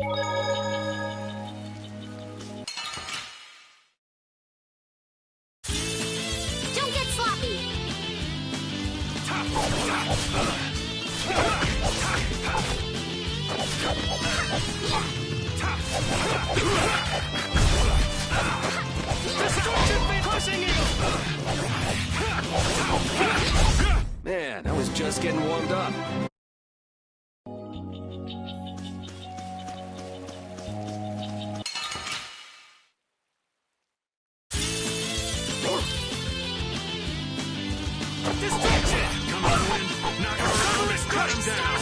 Don't get sloppy! Man, I was just getting warmed up. Distraction! Come on, Wind! Knock him around and cut him down!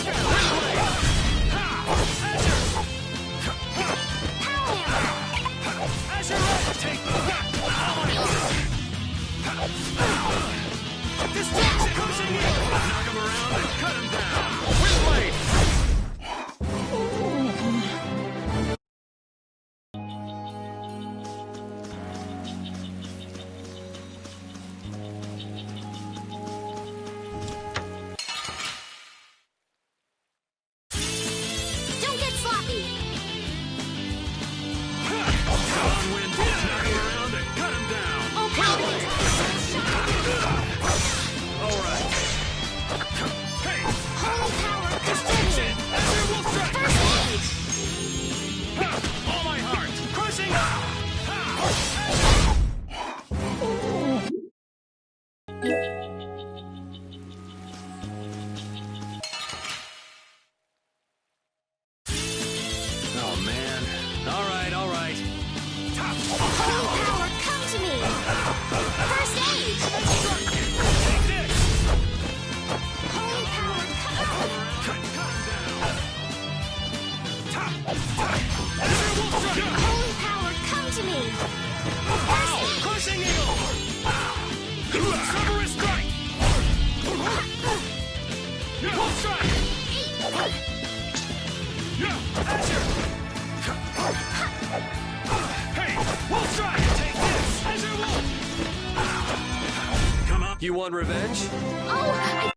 Azure Red, take the Distraction! Crushing it! Knock him around and cut him down! Wind Blade! Don't get sloppy! Come on, Wind! Knock him around and cut him down! Oh, power! All right. Hey! Holy power! Distraction! Azure will strike! First Ha! All my heart! Crushing! Ha! Oh, man. All right, all right. Holy power, come to me! First aid! Take this! Holy power, come! Cut him down! Azure will strike! Holy power, come to me! First aid! Crushing Eagle! Cerberus strike! Full strike! Azure! Hey! Full strike! Take this! Azure Wolf! Come up! You want revenge? Oh,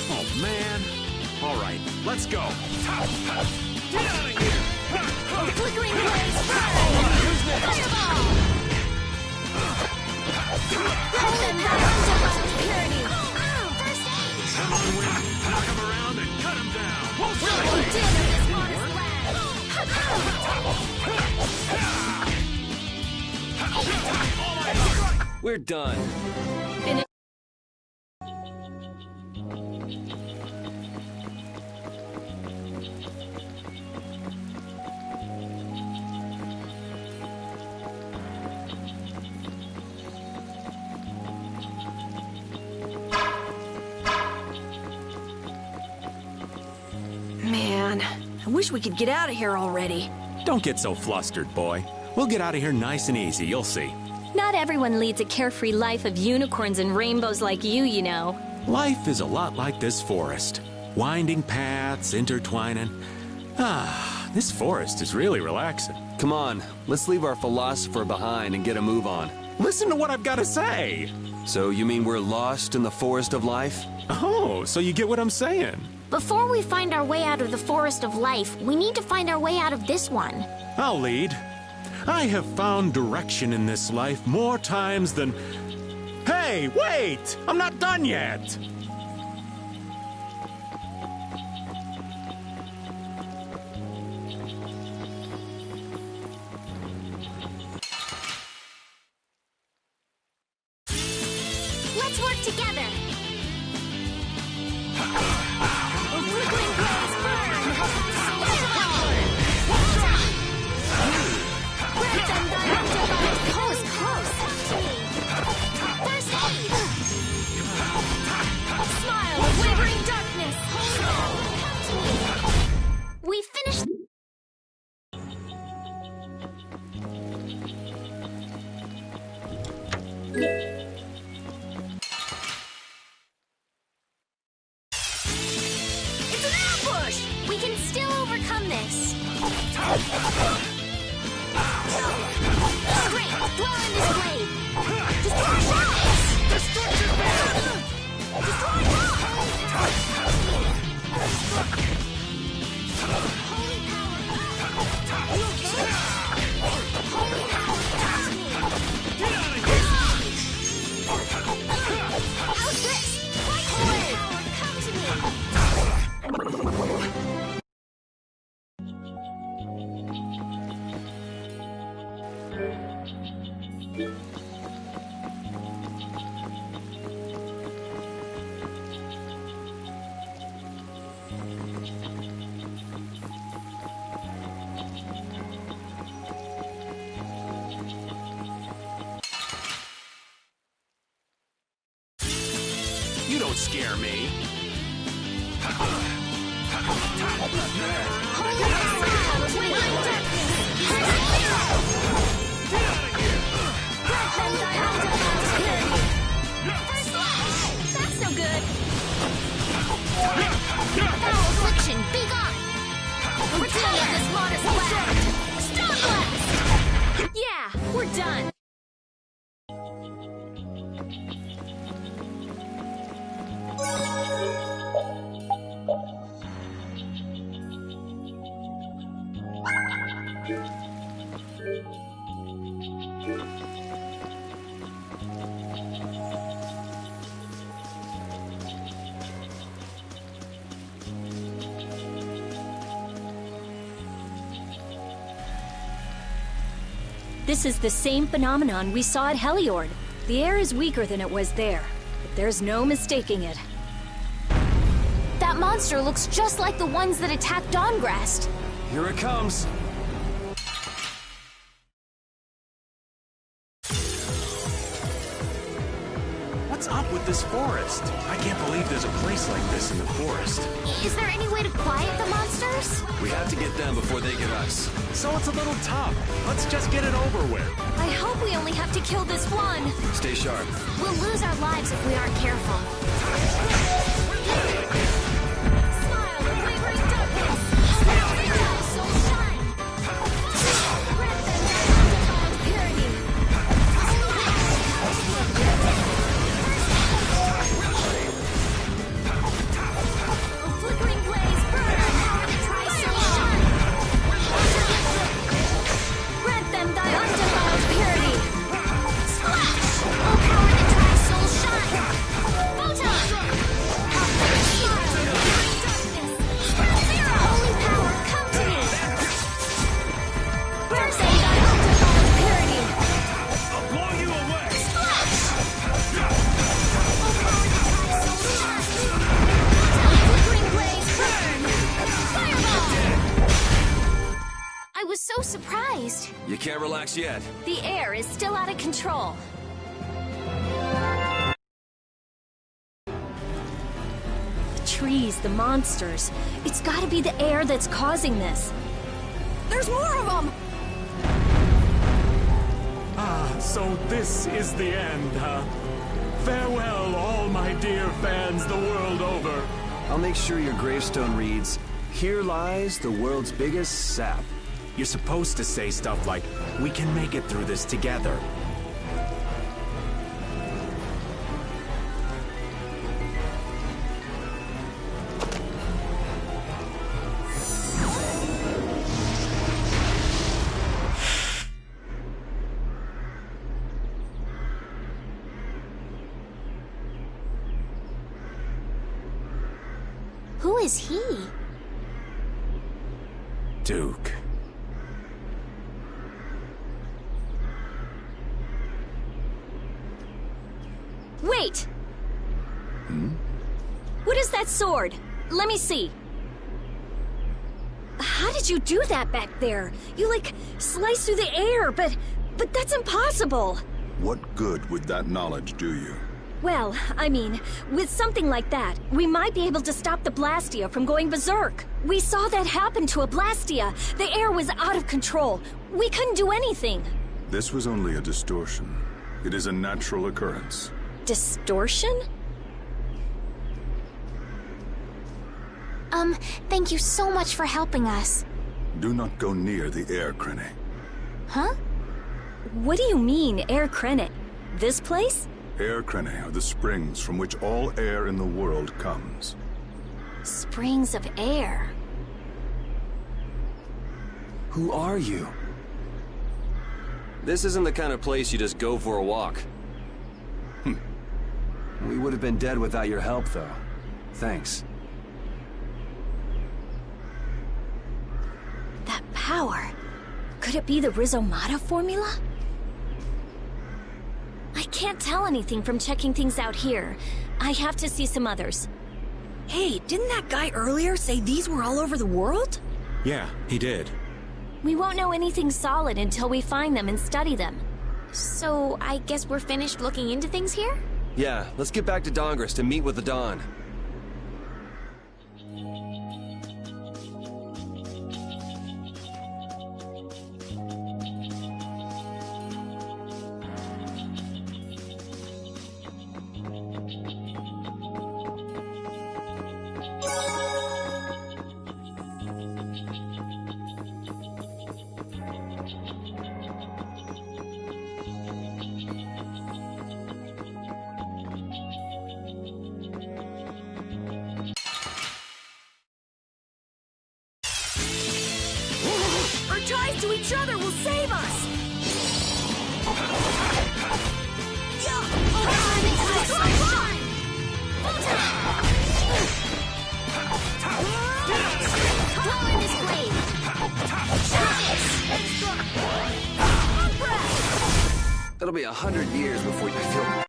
Oh, man. All right, let's go. Get out of here! flickering blaze, burn! Fireball! Holy power, divine purity! First aid! Come on, Wind. Knock him around and cut him down. Double dinner this honest land! All my heart! We're done. Man, I wish we could get out of here already. Don't get so flustered, boy. We'll get out of here nice and easy, you'll see. Not everyone leads a carefree life of unicorns and rainbows like you know. Life is a lot like this forest. Winding paths, intertwining. Ah, this forest is really relaxing. Come on, let's leave our philosopher behind and get a move on. Listen to what I've got to say. So you mean we're lost in the forest of life? Oh, so you get what I'm saying. Before we find our way out of the forest of life, we need to find our way out of this one. I'll lead. I have found direction in this life more times than... Hey, wait! I'm not done yet! won't scare me. That's no good. Foul affliction, be gone. Retire this modest blast. Strong blast. Yeah, we're done. This is the same phenomenon we saw at Heliord. The air is weaker than it was there, but there's no mistaking it. That monster looks just like the ones that attacked Dawngrest. Here it comes. What's up with this forest? I can't believe there's a place like this in the forest. Is there any way to quiet the monsters? We have to get them before they get us. So it's a little tough. Let's just get it over with. I hope we only have to kill this one. Stay sharp. We'll lose our lives if we aren't careful. Smile, wavering darkness. Your soul shine. Grant them thy undefiled purity. A flickering blaze burn. Try soul shine. Grant them thy undefiled purity. Splash! Oh, power that tries soul shine! Photon! Holy power, come to me! Grant them thy undefiled purity. I'll blow you away. Splash! Oh, power that tries soul shine! Flickering blaze burn. Fireball! I was so surprised. You can't relax yet. The air is still out of control. The trees, the monsters. It's gotta be the air that's causing this. There's more of them! Ah, so this is the end, huh? Farewell, all my dear fans the world over. I'll make sure your gravestone reads, "Here lies the world's biggest sap." You're supposed to say stuff like, "We can make it through this together." Who is he? Duke. Wait! What is that sword? Let me see. How did you do that back there? You, like, sliced through the air, but that's impossible. What good would that knowledge do you? Well, I mean, with something like that, we might be able to stop the Blastia from going berserk. We saw that happen to a Blastia. The air was out of control. We couldn't do anything. This was only a distortion. It is a natural occurrence. Distortion? Thank you so much for helping us. Do not go near the air, Krene. Huh? What do you mean, Air Krenet? This place? Air Krene are the springs from which all air in the world comes. Springs of air. Who are you? This isn't the kind of place you just go for a walk. We would have been dead without your help, though. Thanks. That power. Could it be the Rizomata formula? I can't tell anything from checking things out here. I have to see some others. Hey, didn't that guy earlier say these were all over the world? Yeah, he did. We won't know anything solid until we find them and study them. So, I guess we're finished looking into things here? Yeah, let's get back to Dongress to meet with the Dawn. Our ties to each other will save us! It'll be 100 years before you feel...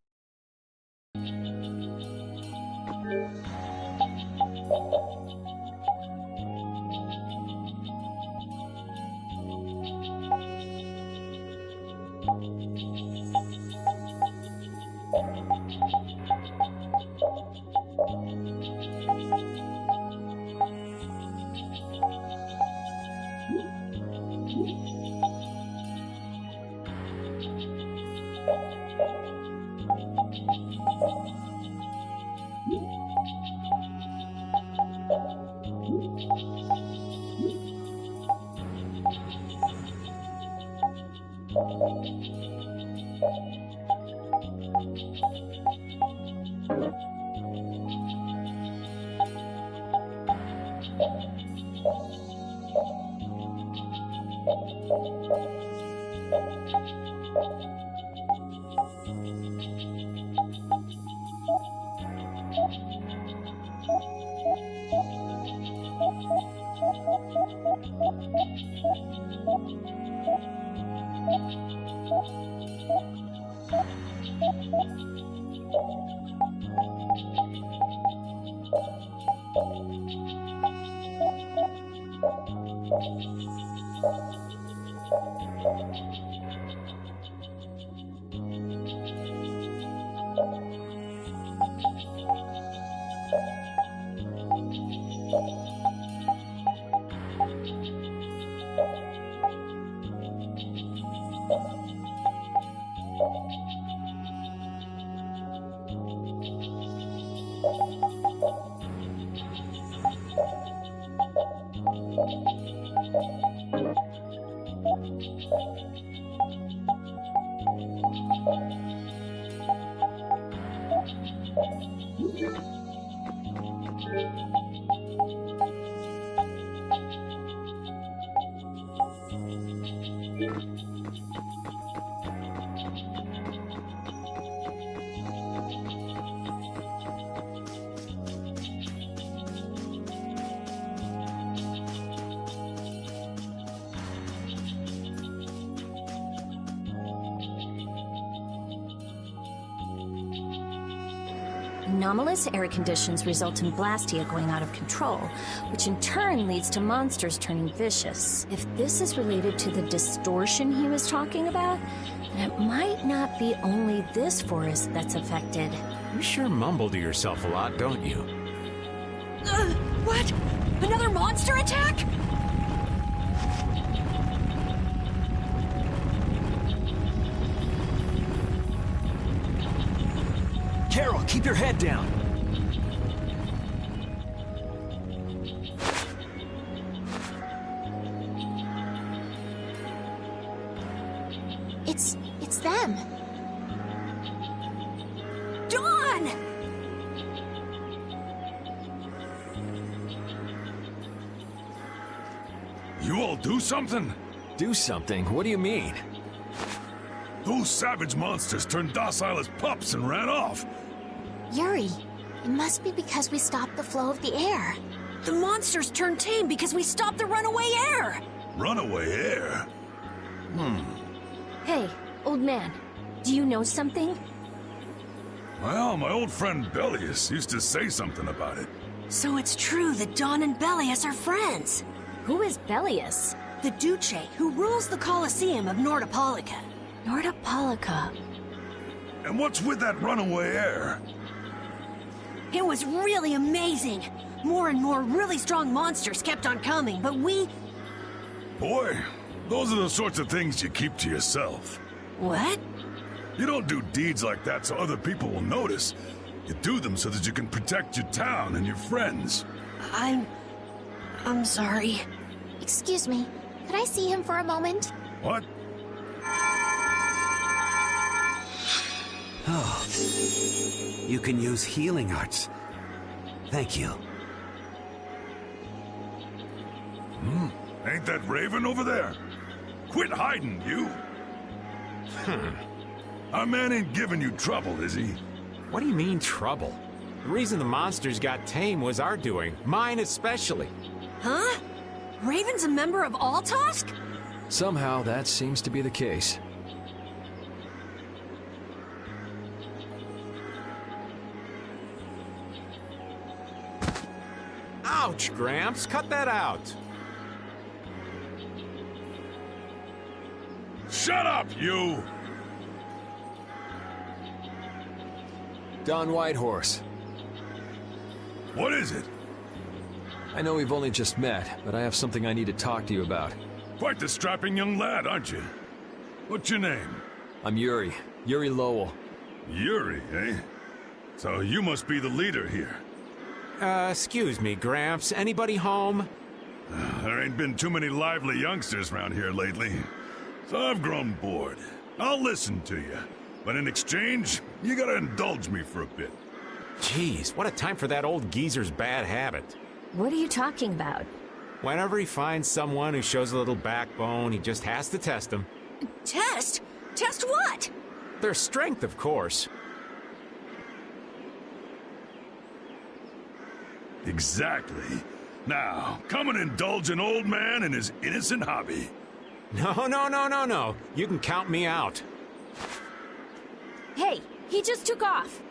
Anomalous air conditions result in Blastia going out of control, which in turn leads to monsters turning vicious. If this is related to the distortion he was talking about, then it might not be only this forest that's affected. You sure mumble to yourself a lot, don't you? What? Another monster attack? Carol, keep your head down. It's them. Dawn! You all do something? Do something? What do you mean? Those savage monsters turned docile as pups and ran off. Yuri, it must be because we stopped the flow of the air. The monsters turned tame because we stopped the runaway air! Runaway air? Hey, old man, do you know something? Well, my old friend Bellius used to say something about it. So it's true that Dawn and Bellius are friends. Who is Bellius? The Duce who rules the Colosseum of Nordopolica. Nordopolica. And what's with that runaway air? It was really amazing. More and more really strong monsters kept on coming, but we... Boy, those are the sorts of things you keep to yourself. What? You don't do deeds like that so other people will notice. You do them so that you can protect your town and your friends. I'm sorry. Excuse me, could I see him for a moment? What? Oh. You can use healing arts. Thank you. Ain't that Raven over there? Quit hiding, you! Our man ain't giving you trouble, is he? What do you mean, trouble? The reason the monsters got tame was our doing. Mine especially. Huh? Raven's a member of Altosk? Somehow that seems to be the case. Ouch, Gramps. Cut that out. Shut up, you! Don Whitehorse. What is it? I know we've only just met, but I have something I need to talk to you about. Quite the strapping young lad, aren't you? What's your name? I'm Yuri. Yuri Lowell. Yuri, eh? So you must be the leader here. Excuse me, Gramps. Anybody home? There ain't been too many lively youngsters around here lately. So I've grown bored. I'll listen to you. But in exchange, you gotta indulge me for a bit. Jeez, what a time for that old geezer's bad habit. What are you talking about? Whenever he finds someone who shows a little backbone, he just has to test them. Test? Test what? Their strength, of course. Exactly. Now, come and indulge an old man in his innocent hobby. No. You can count me out. Hey, he just took off.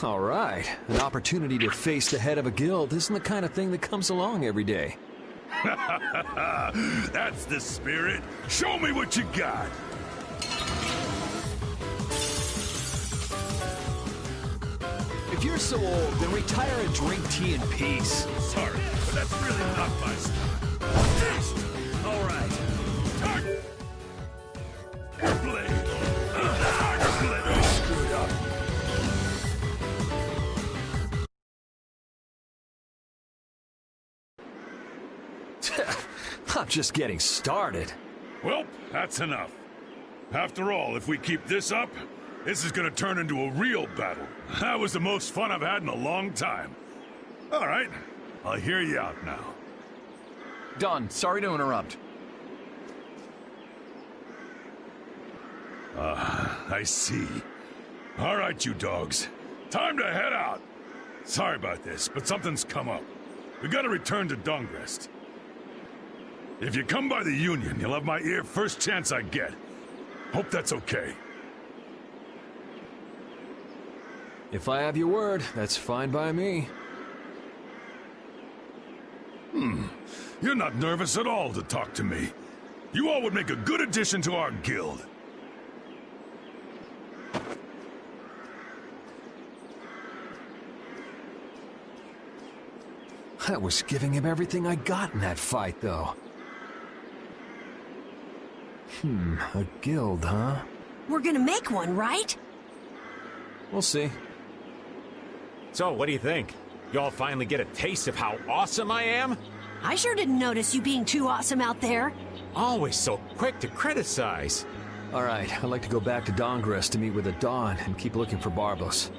All right. An opportunity to face the head of a guild isn't the kind of thing that comes along every day. That's the spirit. Show me what you got. If you're so old, then retire and drink tea in peace. Sorry, but that's really not my style. All right. Blade. Blade. Screwed up. I'm just getting started. Well, that's enough. After all, if we keep this up, this is gonna turn into a real battle. That was the most fun I've had in a long time. All right, I'll hear you out now. Don, sorry to interrupt. I see. All right, you dogs. Time to head out. Sorry about this, but something's come up. We gotta return to Dongrest. If you come by the Union, you'll have my ear first chance I get. Hope that's okay. If I have your word, that's fine by me. You're not nervous at all to talk to me. You all would make a good addition to our guild. I was giving him everything I got in that fight, though. A guild, huh? We're gonna make one, right? We'll see. So, what do you think? Y'all finally get a taste of how awesome I am? I sure didn't notice you being too awesome out there. Always so quick to criticize. All right, I'd like to go back to Dongrest to meet with the Dawn and keep looking for Barbos.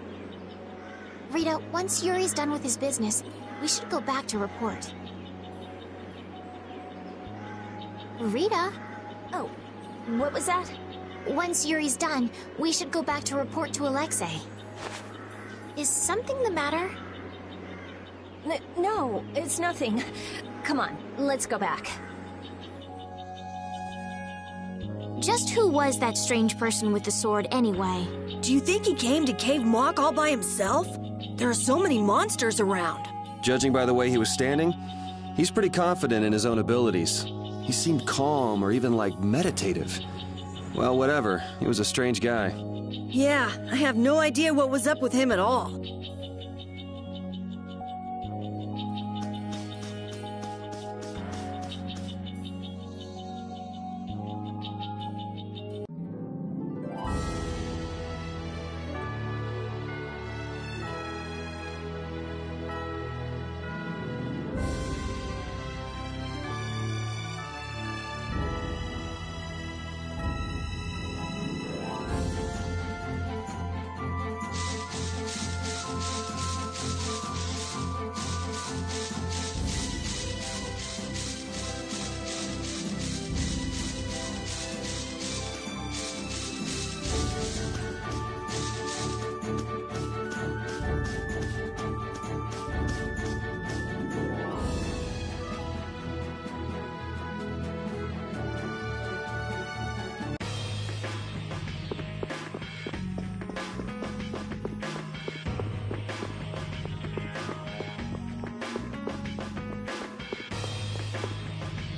Rita, once Yuri's done with his business, we should go back to report. Rita? Oh, what was that? Once Yuri's done, we should go back to report to Alexei. Is something the matter? No, it's nothing. Come on, let's go back. Just who was that strange person with the sword anyway? Do you think he came to Cave Mock all by himself? There are so many monsters around. Judging by the way he was standing, he's pretty confident in his own abilities. He seemed calm or even, like, meditative. Well, whatever. He was a strange guy. Yeah, I have no idea what was up with him at all.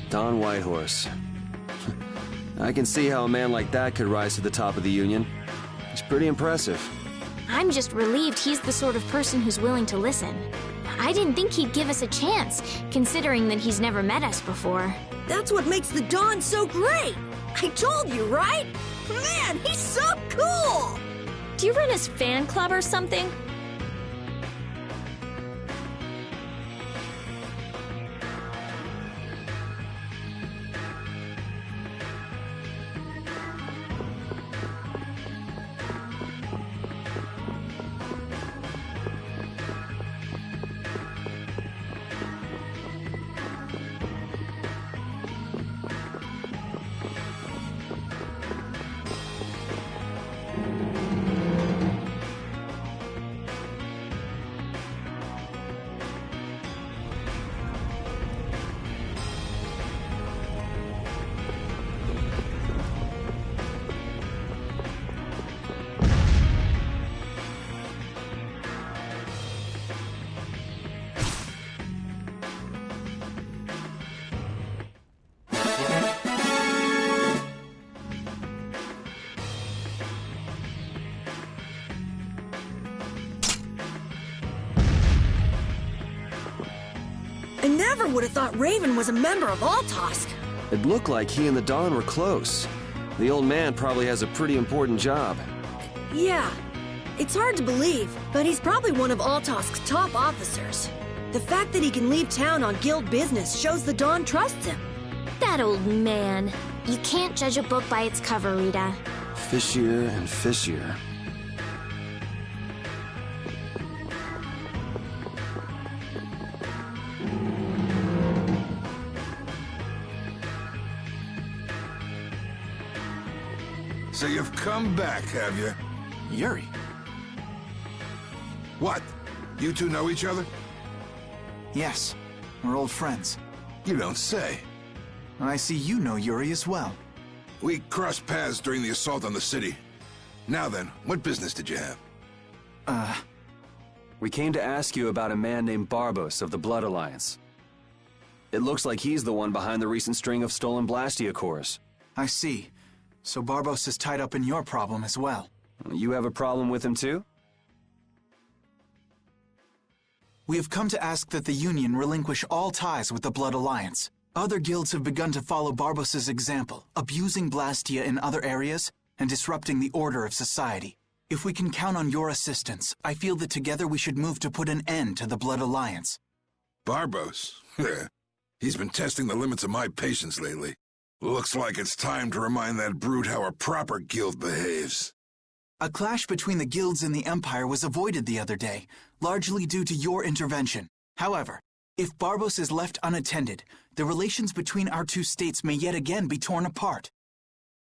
Don Whitehorse. I can see how a man like that could rise to the top of the Union. He's pretty impressive. I'm just relieved he's the sort of person who's willing to listen. I didn't think he'd give us a chance, considering that he's never met us before. That's what makes the Dawn so great! I told you, right? Man, he's so cool! Do you run his fan club or something? I never would have thought Raven was a member of Altosk. It looked like he and the Don were close. The old man probably has a pretty important job. Yeah, it's hard to believe, but he's probably one of Altosk's top officers. The fact that he can leave town on guild business shows the Don trusts him. That old man. You can't judge a book by its cover, Rita. Fishier and fishier. So you've come back, have you? Yuri. What? You two know each other? Yes, we're old friends. You don't say. I see you know Yuri as well. We crossed paths during the assault on the city. Now then, what business did you have? We came to ask you about a man named Barbos of the Blood Alliance. It looks like he's the one behind the recent string of stolen Blastia cores. I see. So Barbos is tied up in your problem as well. You have a problem with him too? We have come to ask that the Union relinquish all ties with the Blood Alliance. Other guilds have begun to follow Barbos' example, abusing Blastia in other areas and disrupting the order of society. If we can count on your assistance, I feel that together we should move to put an end to the Blood Alliance. Barbos? He's been testing the limits of my patience lately. Looks like it's time to remind that brute how a proper guild behaves. A clash between the guilds and the Empire was avoided the other day, largely due to your intervention. However, if Barbos is left unattended, the relations between our two states may yet again be torn apart.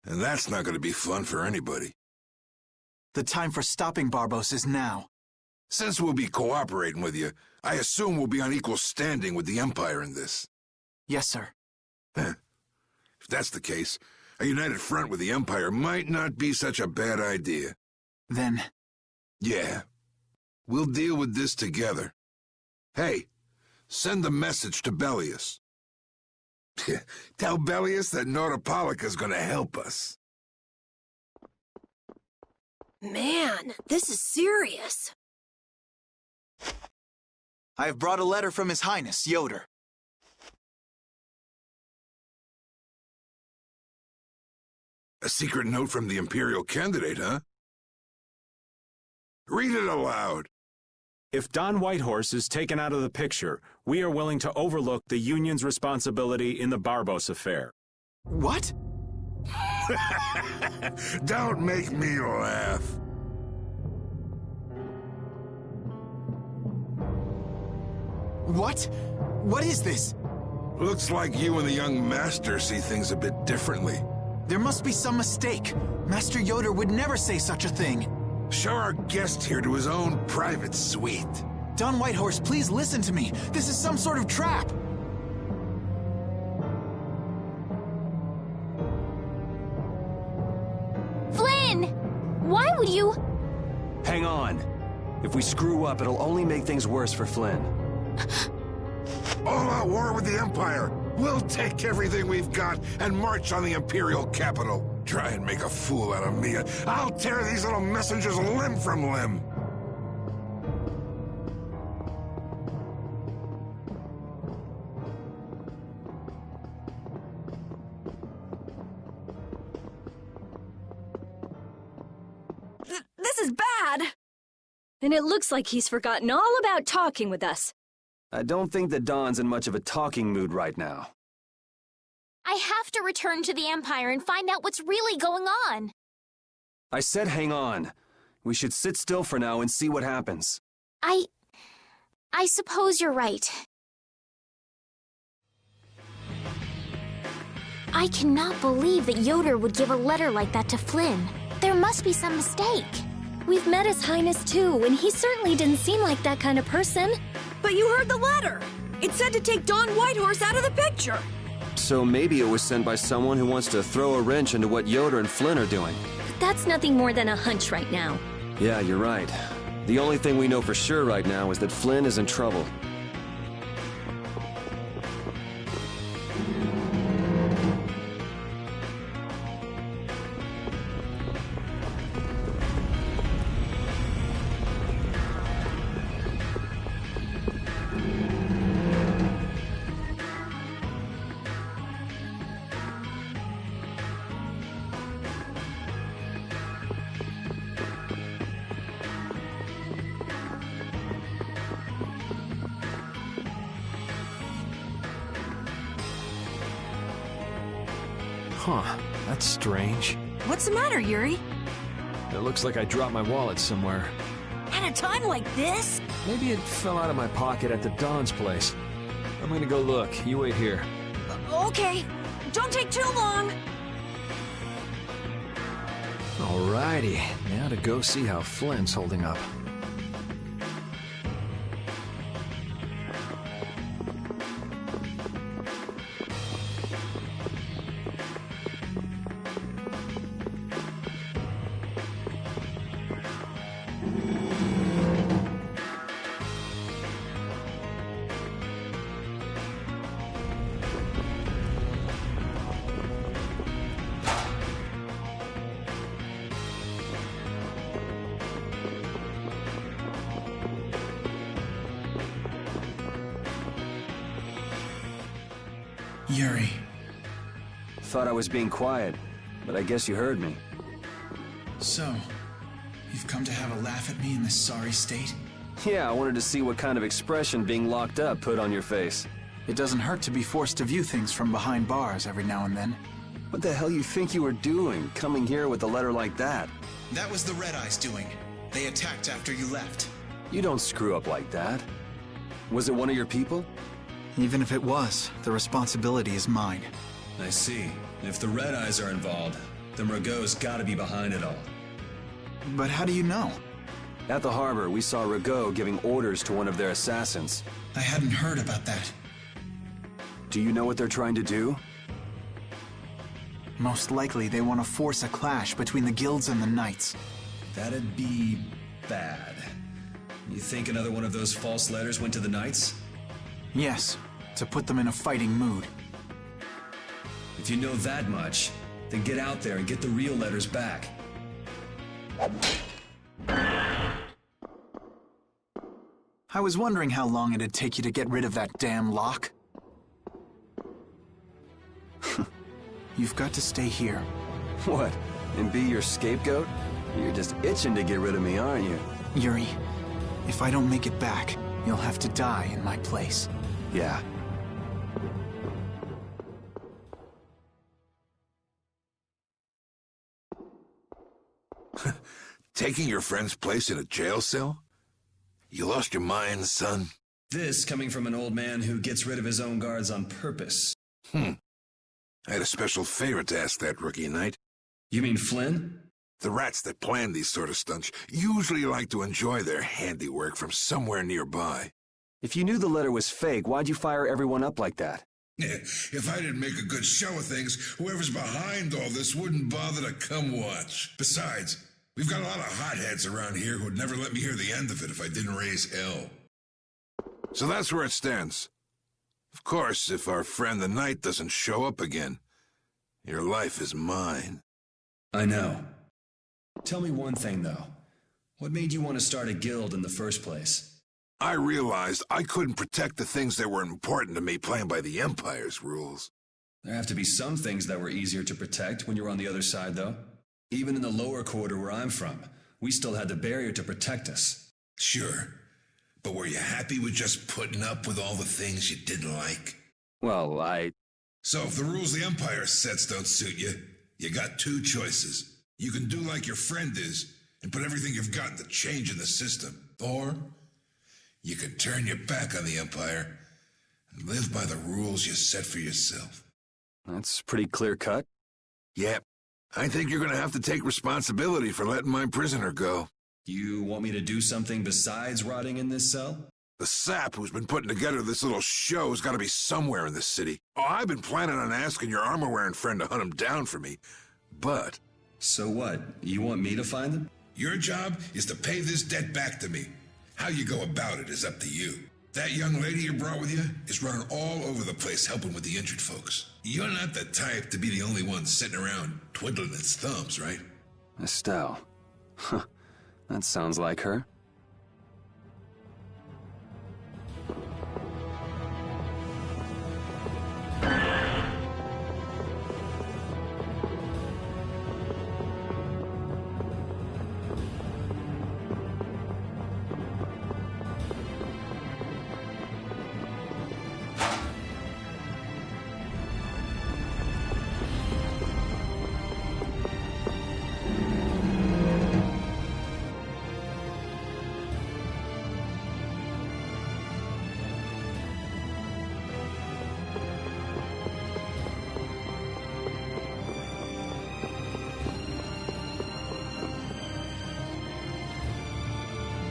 And that's not going to be fun for anybody. The time for stopping Barbos is now. Since we'll be cooperating with you, I assume we'll be on equal standing with the Empire in this. Yes, sir. If that's the case, a united front with the Empire might not be such a bad idea. Then... Yeah. We'll deal with this together. Hey, send a message to Bellius. Tell Bellius that Nordopolica's gonna help us. Man, this is serious. I have brought a letter from His Highness, Yoder. A secret note from the Imperial candidate, huh? Read it aloud. If Don Whitehorse is taken out of the picture, we are willing to overlook the Union's responsibility in the Barbos affair. What? Don't make me laugh. What? What is this? Looks like you and the young master see things a bit differently. There must be some mistake. Master Yoder would never say such a thing. Show our guest here to his own private suite. Don Whitehorse, please listen to me. This is some sort of trap. Flynn! Why would you... Hang on. If we screw up, it'll only make things worse for Flynn. All-out war with the Empire. We'll take everything we've got and march on the Imperial capital. Try and make a fool out of me. I'll tear these little messengers limb from limb. This is bad! And it looks like he's forgotten all about talking with us. I don't think that Don's in much of a talking mood right now. I have to return to the Empire and find out what's really going on. I said hang on. We should sit still for now and see what happens. I suppose you're right. I cannot believe that Yoder would give a letter like that to Flynn. There must be some mistake. We've met His Highness too, and he certainly didn't seem like that kind of person. But you heard the letter! It said to take Don Whitehorse out of the picture! So maybe it was sent by someone who wants to throw a wrench into what Yoder and Flynn are doing. But that's nothing more than a hunch right now. Yeah, you're right. The only thing we know for sure right now is that Flynn is in trouble. Huh, that's strange. What's the matter, Yuri? It looks like I dropped my wallet somewhere. At a time like this? Maybe it fell out of my pocket at the Don's place. I'm gonna go look. You wait here. Okay. Don't take too long. Alrighty, now to go see how Flynn's holding up. Yuri. Thought I was being quiet, but I guess you heard me. So, you've come to have a laugh at me in this sorry state? Yeah, I wanted to see what kind of expression being locked up put on your face. It doesn't hurt to be forced to view things from behind bars every now and then. What the hell you think you were doing, coming here with a letter like that? That was the Red Eyes doing. They attacked after you left. You don't screw up like that. Was it one of your people? Even if it was, the responsibility is mine. I see. If the Red Eyes are involved, then Rago's gotta be behind it all. But how do you know? At the harbor, we saw Rago giving orders to one of their assassins. I hadn't heard about that. Do you know what they're trying to do? Most likely they want to force a clash between the guilds and the knights. That'd be bad. You think another one of those false letters went to the knights? Yes, to put them in a fighting mood. If you know that much, then get out there and get the real letters back. I was wondering how long it'd take you to get rid of that damn lock. You've got to stay here. What? And be your scapegoat? You're just itching to get rid of me, aren't you? Yuri, if I don't make it back, you'll have to die in my place. Yeah. Taking your friend's place in a jail cell? You lost your mind, son? This coming from an old man who gets rid of his own guards on purpose. I had a special favor to ask that rookie knight. You mean Flynn? The rats that plan these sort of stunts usually like to enjoy their handiwork from somewhere nearby. If you knew the letter was fake, why'd you fire everyone up like that? If I didn't make a good show of things, whoever's behind all this wouldn't bother to come watch. Besides, we've got a lot of hotheads around here who'd never let me hear the end of it if I didn't raise hell. So that's where it stands. Of course, if our friend the knight doesn't show up again, your life is mine. I know. Tell me one thing, though. What made you want to start a guild in the first place? I realized I couldn't protect the things that were important to me playing by the Empire's rules. There have to be some things that were easier to protect when you were on the other side, though. Even in the lower quarter where I'm from, we still had the barrier to protect us. Sure. But were you happy with just putting up with all the things you didn't like? Well, So if the rules the Empire sets don't suit you, you got two choices. You can do like your friend is and put everything you've got into change in the system. Or you can turn your back on the Empire and live by the rules you set for yourself. That's pretty clear-cut. Yep. I think you're going to have to take responsibility for letting my prisoner go. You want me to do something besides rotting in this cell? The sap who's been putting together this little show's got to be somewhere in this city. Oh, I've been planning on asking your armor-wearing friend to hunt him down for me, but... So what? You want me to find them? Your job is to pay this debt back to me. How you go about it is up to you. That young lady you brought with you is running all over the place helping with the injured folks. You're not the type to be the only one sitting around twiddling its thumbs, right? Estelle. Huh. That sounds like her.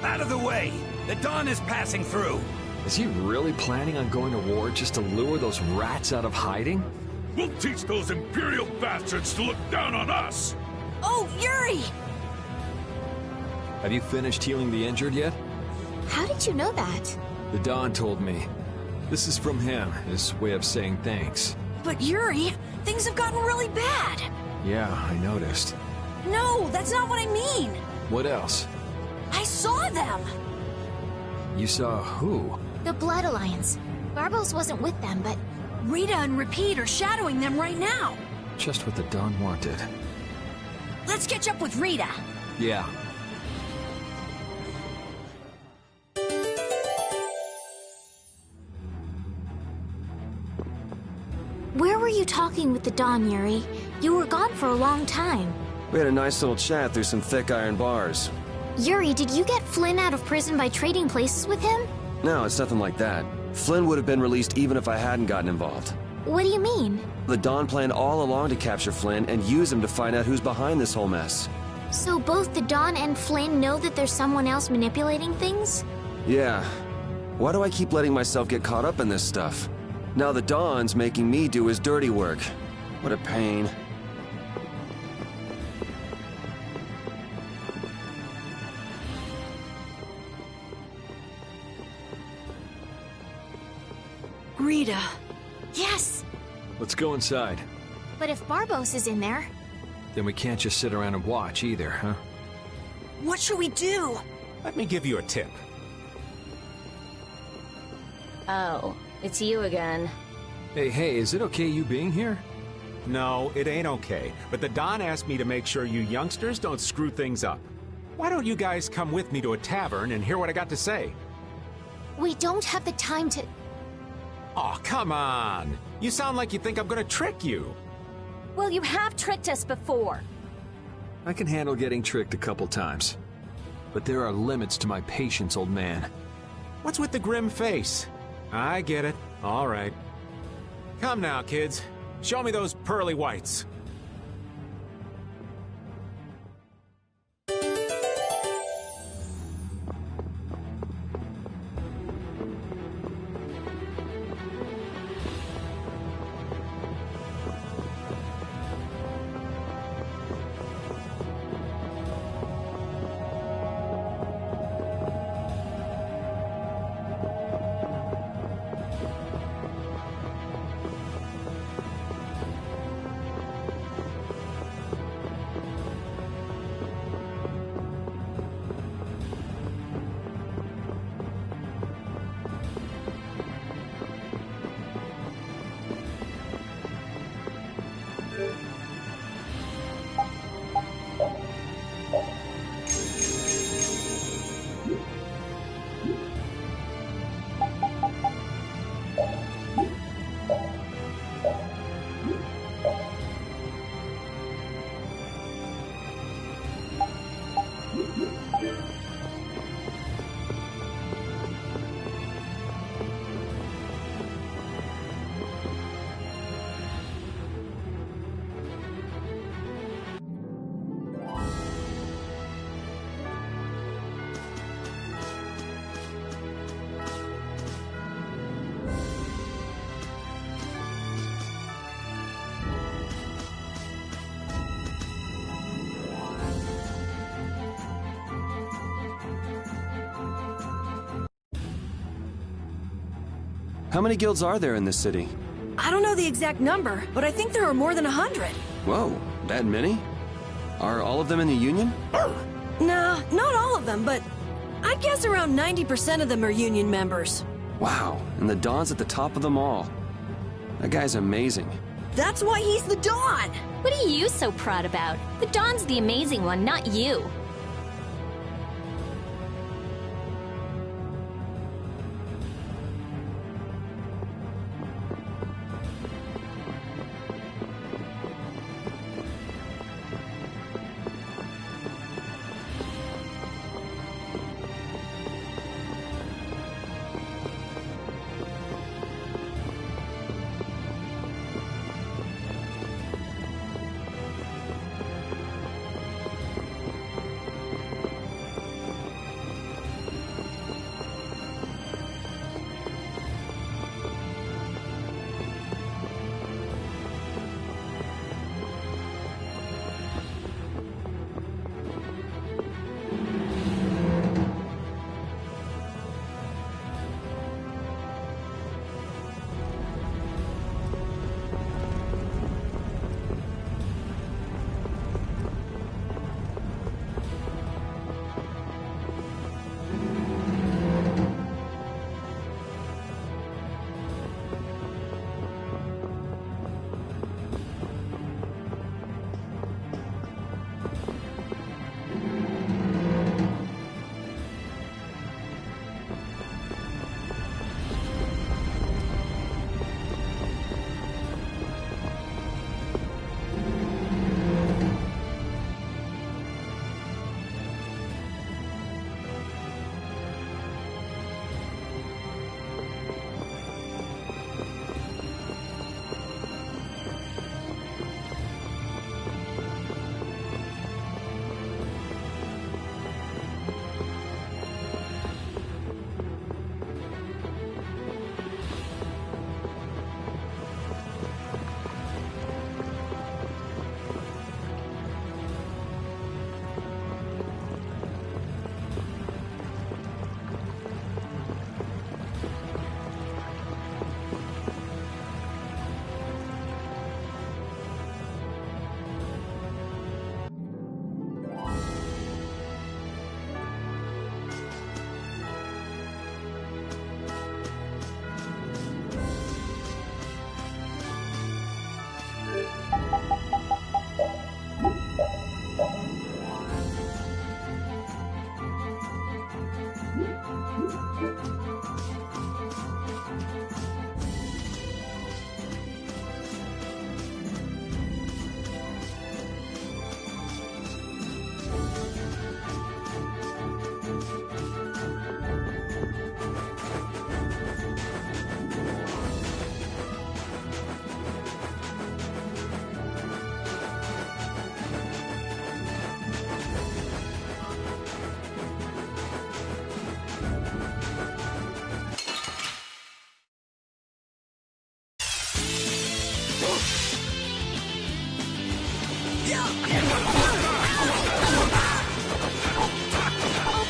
Out of the way! The Dawn is passing through! Is he really planning on going to war just to lure those rats out of hiding? We'll teach those Imperial bastards to look down on us! Oh, Yuri! Have you finished healing the injured yet? How did you know that? The Don told me. This is from him, his way of saying thanks. But Yuri, things have gotten really bad. Yeah, I noticed. No, that's not what I mean. What else? I saw them! You saw who? The Blood Alliance. Barbos wasn't with them, but... Rita and Repeat are shadowing them right now. Just what the Don wanted. Let's catch up with Rita. Yeah. Where were you talking with the Don, Yuri? You were gone for a long time. We had a nice little chat through some thick iron bars. Yuri, did you get Flynn out of prison by trading places with him? No, it's nothing like that. Flynn would have been released even if I hadn't gotten involved. What do you mean? The Don planned all along to capture Flynn and use him to find out who's behind this whole mess. So both the Don and Flynn know that there's someone else manipulating things? Yeah. Why do I keep letting myself get caught up in this stuff? Now the Don's making me do his dirty work. What a pain. Rita. Yes! Let's go inside. But if Barbos is in there... Then we can't just sit around and watch either, huh? What should we do? Let me give you a tip. Oh, it's you again. Hey, is it okay you being here? No, it ain't okay. But the Don asked me to make sure you youngsters don't screw things up. Why don't you guys come with me to a tavern and hear what I got to say? We don't have the time to... Oh, come on! You sound like you think I'm gonna trick you. Well, you have tricked us before. I can handle getting tricked a couple times. But there are limits to my patience, old man. What's with the grim face? I get it. All right. Come now, kids. Show me those pearly whites. How many guilds are there in this city? I don't know the exact number, but I think there are more than 100. Whoa, that many? Are all of them in the Union? Nah, not all of them, but I'd guess around 90% of them are Union members. Wow, and the Don's at the top of them all. That guy's amazing. That's why he's the Don! What are you so proud about? The Don's the amazing one, not you.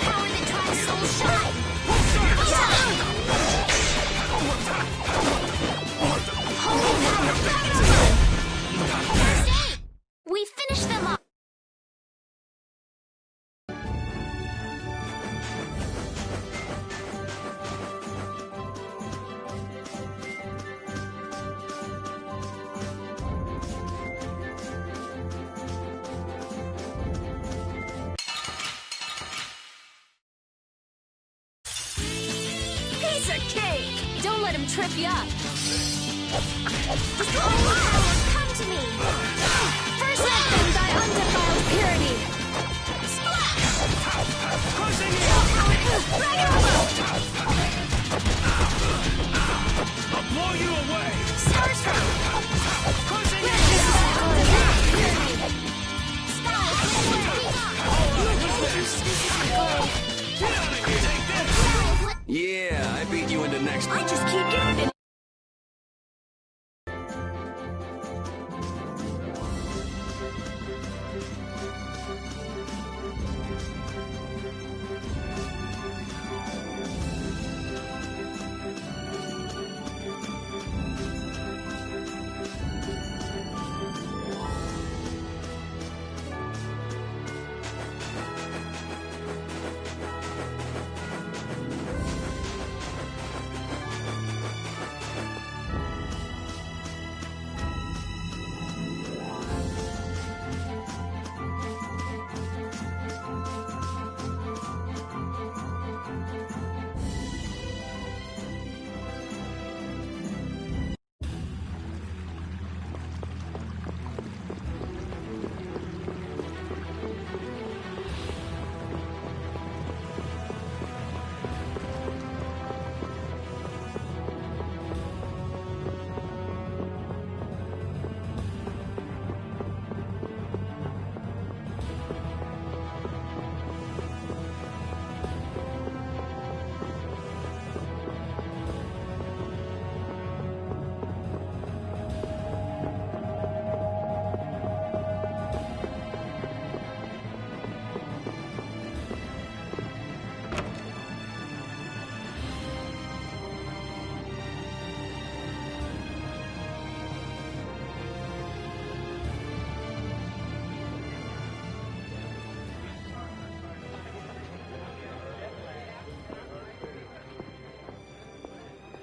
power that drives soul shine! We finished them off! Piece of cake! Don't let him trip you up. Come to me! First let them thy undefiled purity. I'll blow you away! Starstruck! Crushing Let them thy undefiled purity. Get out of here! Take this! Yeah, I beat you into next. I just keep getting.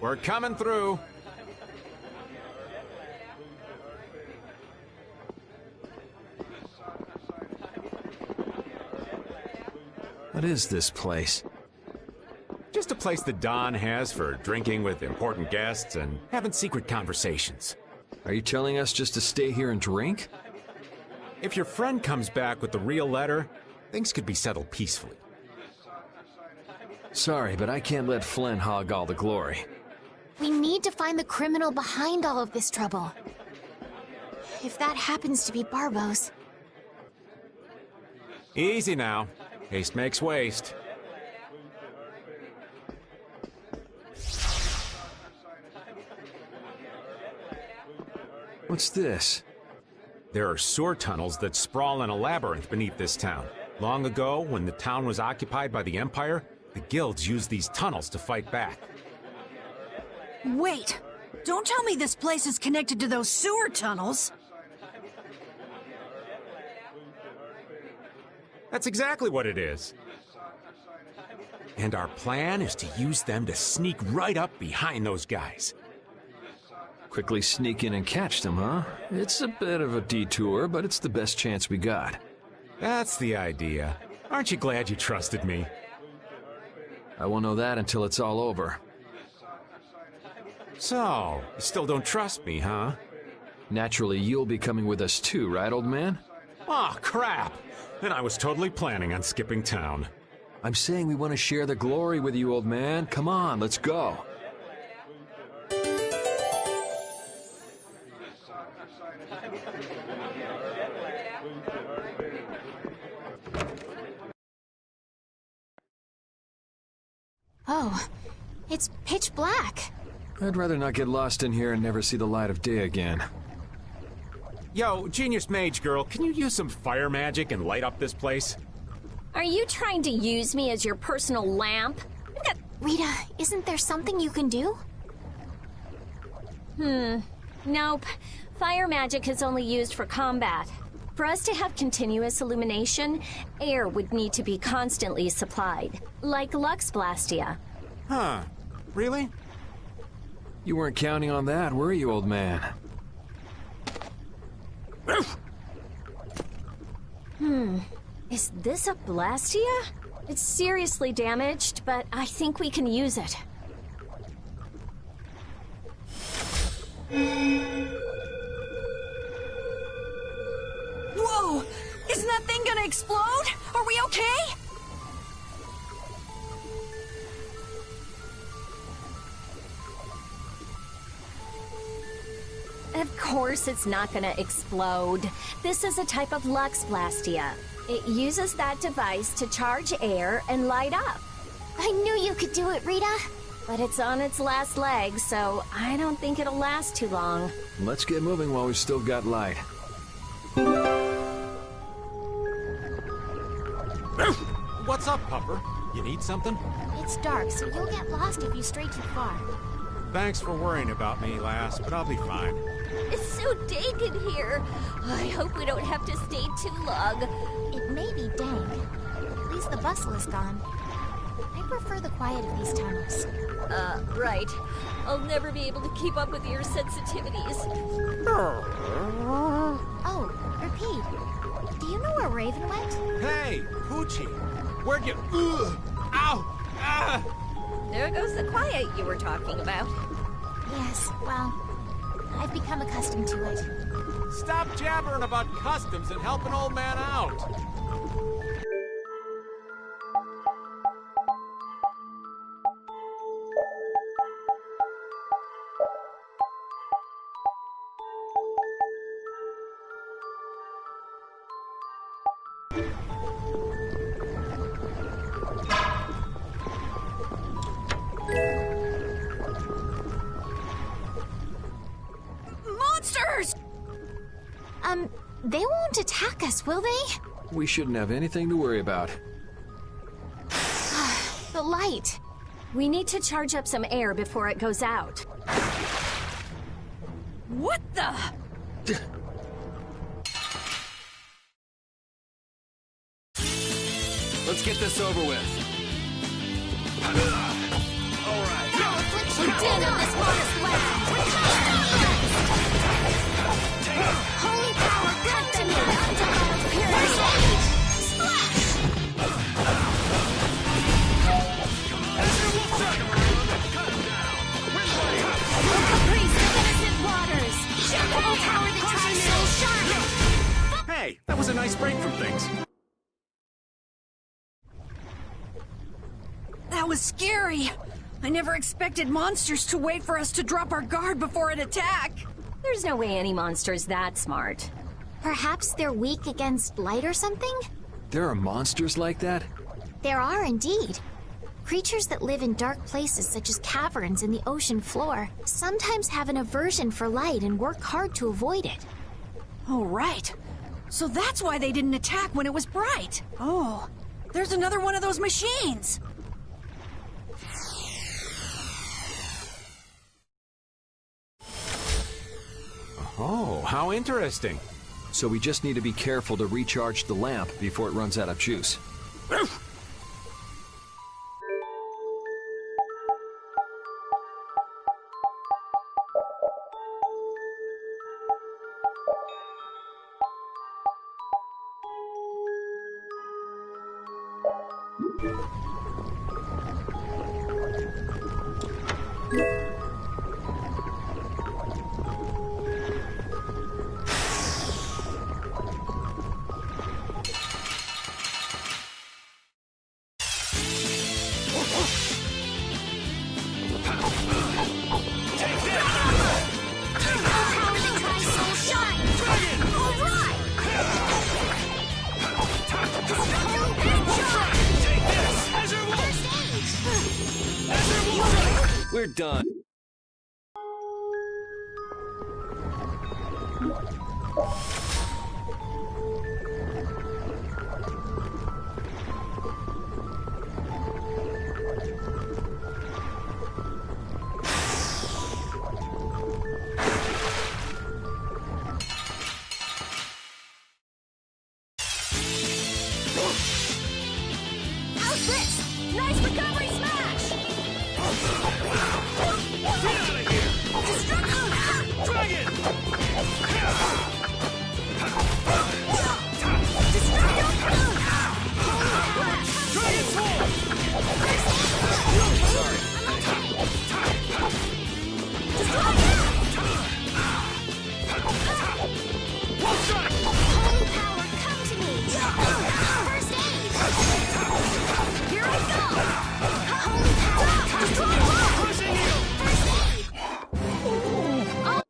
We're coming through. What is this place? Just a place that Don has for drinking with important guests and having secret conversations. Are you telling us just to stay here and drink? If your friend comes back with the real letter, things could be settled peacefully. Sorry, but I can't let Flynn hog all the glory. We need to find the criminal behind all of this trouble. If that happens to be Barbos. Easy now. Haste makes waste. What's this? There are sewer tunnels that sprawl in a labyrinth beneath this town. Long ago, when the town was occupied by the Empire, the guilds used these tunnels to fight back. Wait! Don't tell me this place is connected to those sewer tunnels! That's exactly what it is. And our plan is to use them to sneak right up behind those guys. Quickly sneak in and catch them, huh? It's a bit of a detour, but it's the best chance we got. That's the idea. Aren't you glad you trusted me? I won't know that until it's all over. So, you still don't trust me, huh? Naturally, you'll be coming with us too, right, old man? Aw, crap! And I was totally planning on skipping town. I'm saying we want to share the glory with you, old man. Come on, let's go. Oh, it's pitch black. I'd rather not get lost in here and never see the light of day again. Yo, Genius Mage Girl, can you use some fire magic and light up this place? Are you trying to use me as your personal lamp? Rita, isn't there something you can do? Nope. Fire magic is only used for combat. For us to have continuous illumination, air would need to be constantly supplied, like Lux Blastia. Huh. Really? You weren't counting on that, were you, old man? Is this a Blastia? It's seriously damaged, but I think we can use it. Whoa! Isn't that thing gonna explode? Are we okay? Of course it's not gonna explode. This is a type of Lux Blastia. It uses that device to charge air and light up. I knew you could do it, Rita. But it's on its last leg, so I don't think it'll last too long. Let's get moving while we've still got light. What's up, Pupper? You need something? It's dark, so you'll get lost if you stray too far. Thanks for worrying about me, lass, but I'll be fine. It's so dank in here. I hope we don't have to stay too long. It may be dank. At least the bustle is gone. I prefer the quiet of these tunnels. Right. I'll never be able to keep up with your sensitivities. Oh, Repeat. Do you know where Raven went? Hey, Poochie! Where'd you... Ugh! Ow! Ah! There goes the quiet you were talking about. Yes, well, I've become accustomed to it. Stop jabbering about customs and help an old man out! Monsters! They won't attack us, will they? We shouldn't have anything to worry about. The light. We need to charge up some air before it goes out. What the? Let's get this over with. All right. No affliction dead on this modest weapon. Holy power, cut them in undefiled purity. Splash! The caprice of innocent waters. Shackable power that tries so shine. Hey, that was a nice break from things. That was scary. I never expected monsters to wait for us to drop our guard before an attack. There's no way any monster's that smart. Perhaps they're weak against light or something? There are monsters like that? There are indeed. Creatures that live in dark places such as caverns in the ocean floor sometimes have an aversion for light and work hard to avoid it. Oh, right. So that's why they didn't attack when it was bright. Oh, there's another one of those machines. Oh, how interesting. So we just need to be careful to recharge the lamp before it runs out of juice. We're done. this! Nice recovery smash! Get out of here! Destruction! Dragon! Dragon Sword! Sorry. Holy power, come to me! First aid! Here I go! Holy power, destroy wall! Crushing you! First aid! Oh.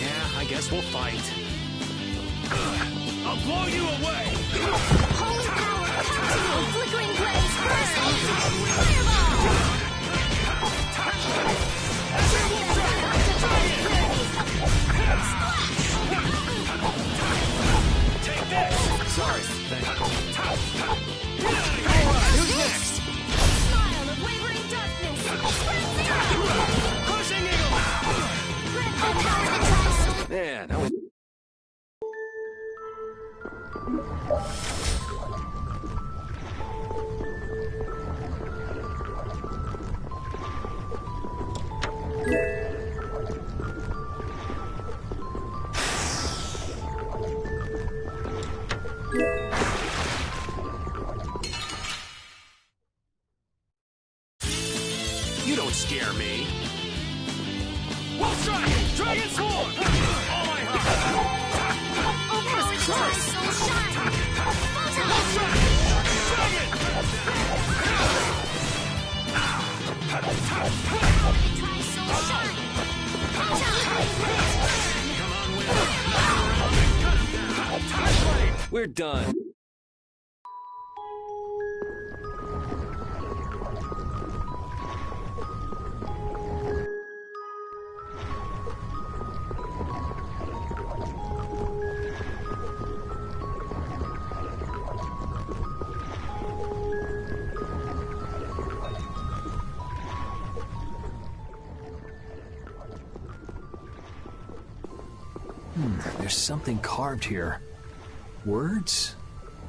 Yeah, I guess we'll fight. I'll blow you away! Holy power, come to me! Flickering blaze, first aid! Fireball! Take this! Sorry. Thanks. Alright, who's next? Smile of wavering darkness! Spread zero! Crushing Eagle! Grant my power the trust! Man, that was... You don't scare me. Wolf Dragon! Dragon Sword! All my heart! Over his soul shine! Wolf Dragon! Try soul shine! Come on, Will. We're done. There's something carved here. Words?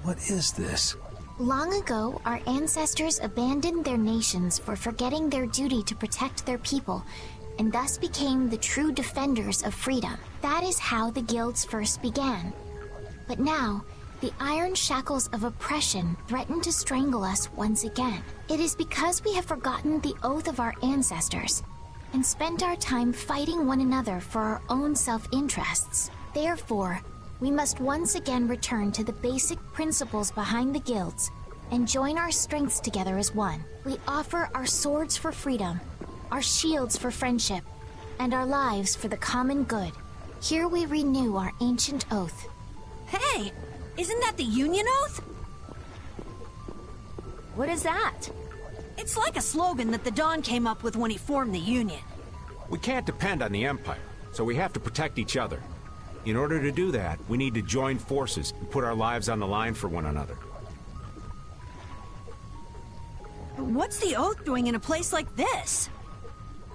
What is this? Long ago, our ancestors abandoned their nations for forgetting their duty to protect their people, and thus became the true defenders of freedom. That is how the guilds first began. But now, the iron shackles of oppression threaten to strangle us once again. It is because we have forgotten the oath of our ancestors, and spent our time fighting one another for our own self-interests. Therefore, we must once again return to the basic principles behind the guilds and join our strengths together as one. We offer our swords for freedom, our shields for friendship, and our lives for the common good. Here we renew our ancient oath. Hey! Isn't that the Union Oath? What is that? It's like a slogan that the Don came up with when he formed the Union. We can't depend on the Empire, so we have to protect each other. In order to do that, we need to join forces and put our lives on the line for one another. What's the Oath doing in a place like this?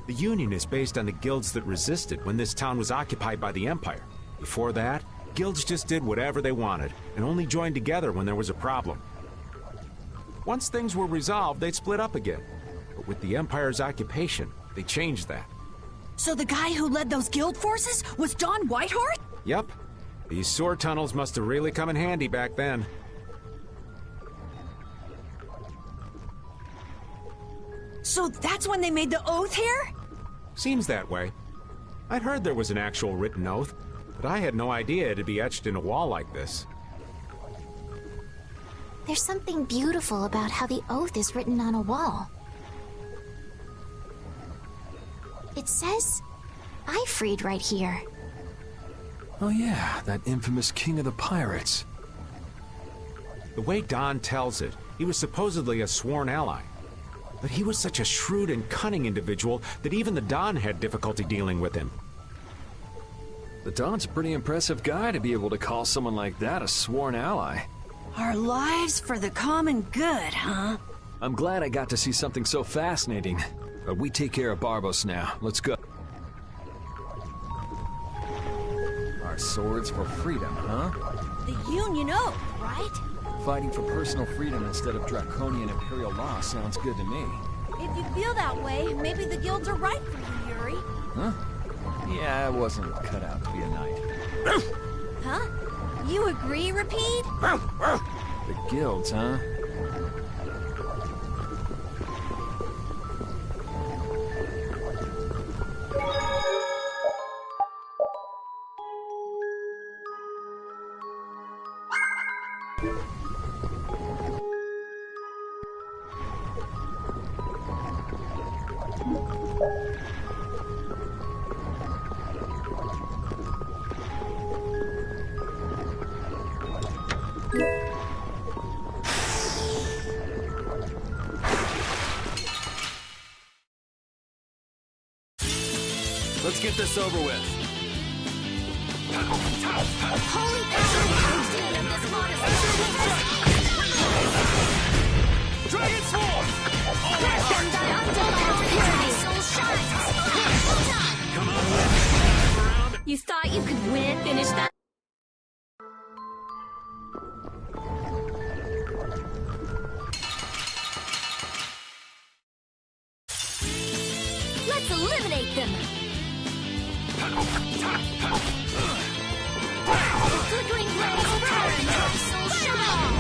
The Union is based on the guilds that resisted when this town was occupied by the Empire. Before that, guilds just did whatever they wanted, and only joined together when there was a problem. Once things were resolved, they'd split up again. But with the Empire's occupation, they changed that. So the guy who led those guild forces was Don Whitehorse? Yep. These sword tunnels must have really come in handy back then. So that's when they made the Oath here? Seems that way. I'd heard there was an actual written oath, but I had no idea it'd be etched in a wall like this. There's something beautiful about how the oath is written on a wall. It says, "I freed" right here. Oh yeah, that infamous king of the pirates. The way Don tells it, he was supposedly a sworn ally. But he was such a shrewd and cunning individual that even the Don had difficulty dealing with him. The Don's a pretty impressive guy to be able to call someone like that a sworn ally. Our lives for the common good, huh? I'm glad I got to see something so fascinating. But we take care of Barbos now. Let's go. Our swords for freedom, huh? The Union Oath, right? Fighting for personal freedom instead of draconian imperial law sounds good to me. If you feel that way, maybe the guilds are right for you, Yuri. Huh? Yeah, I wasn't cut out to be a knight. Huh? You agree, Repeat? The guilds, huh? Let's get this over with. Holy power! of this monster! Dragon Swarm! Them thy undefiled purity! Soul shines! Come on, You thought you could win? Finish that? Let's eliminate them! The flickering blaze burns! Soul shine!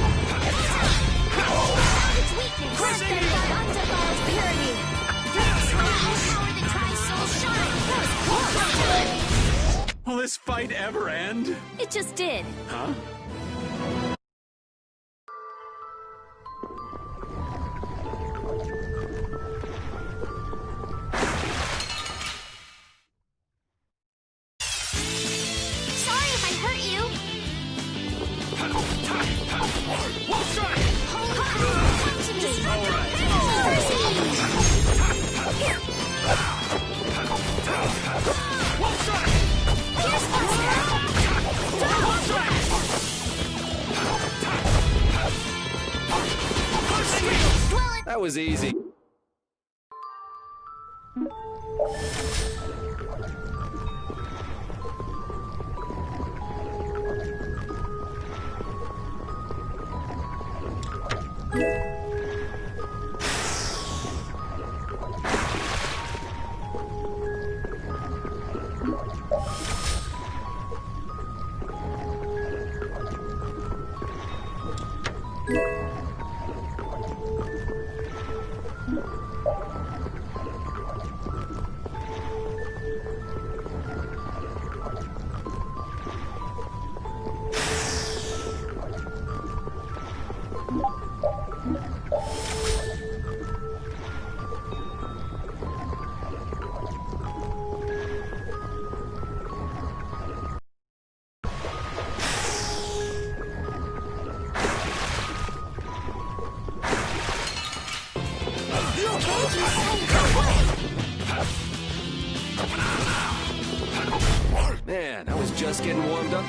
Its weakness! Crush them thy undefiled purity! Power that tries soul shine! Will this fight ever end? It just did. Huh? Sorry if I hurt you! Wolf strike! Come to me! Here! Wolf strike! Here's Wolf strike! That was easy. Man, I was just getting warmed up.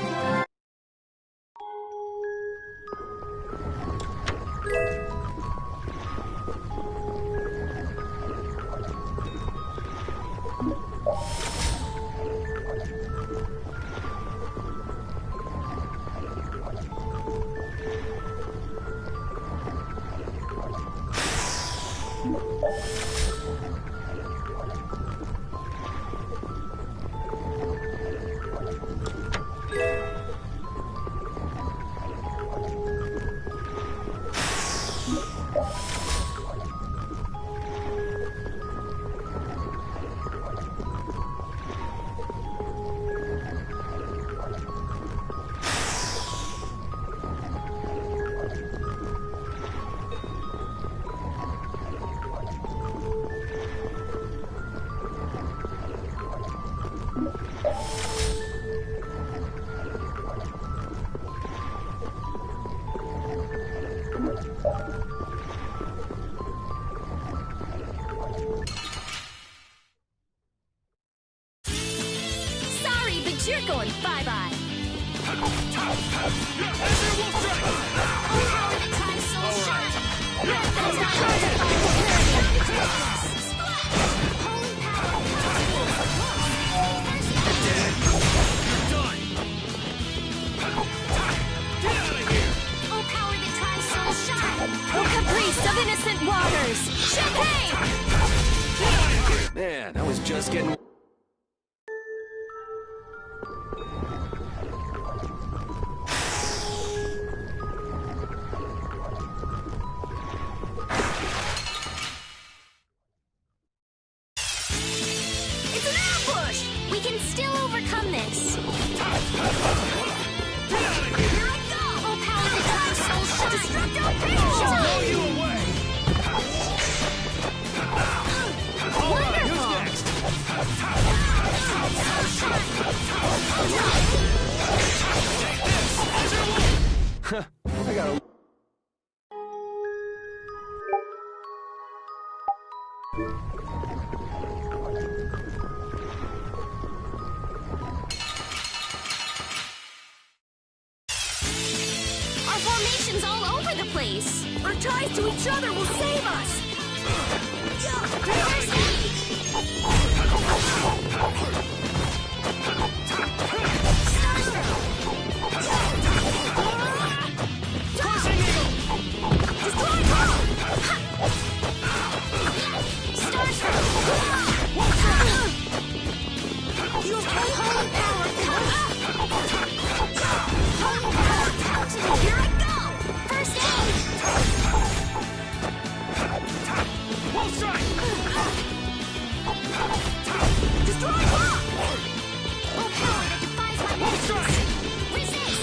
going bye-bye. Caprice of innocent waters! Champagne! Man, I was just getting... It's an ambush! We can still overcome this! Here I go! Oh, power the Tri-Soul Shot! Destructo Page! Blow you away! Wonderful! I got a... Our formation's all over the place! Our ties to each other will save us! Here I go! First aid! Wall strike! Destroy rock! Oh, power that defies my Wall strike! Resist!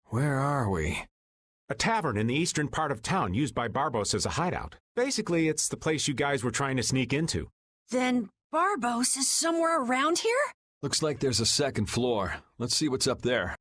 Where are we? A tavern in the eastern part of town used by Barbos as a hideout. Basically, it's the place you guys were trying to sneak into. Then Barbos is somewhere around here? Looks like there's a second floor. Let's see what's up there.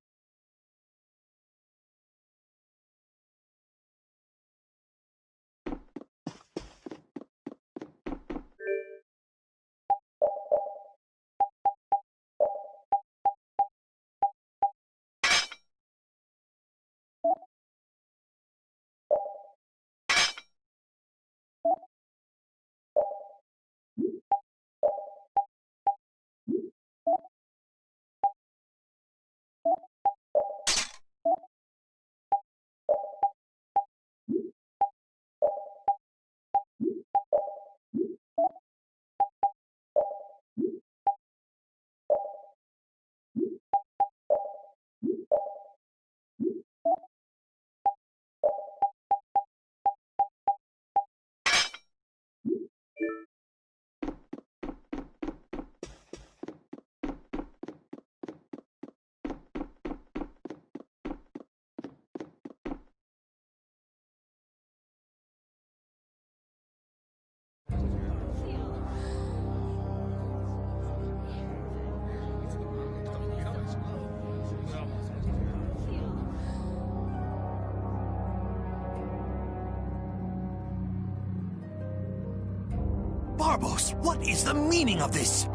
Barbos, what is the meaning of this?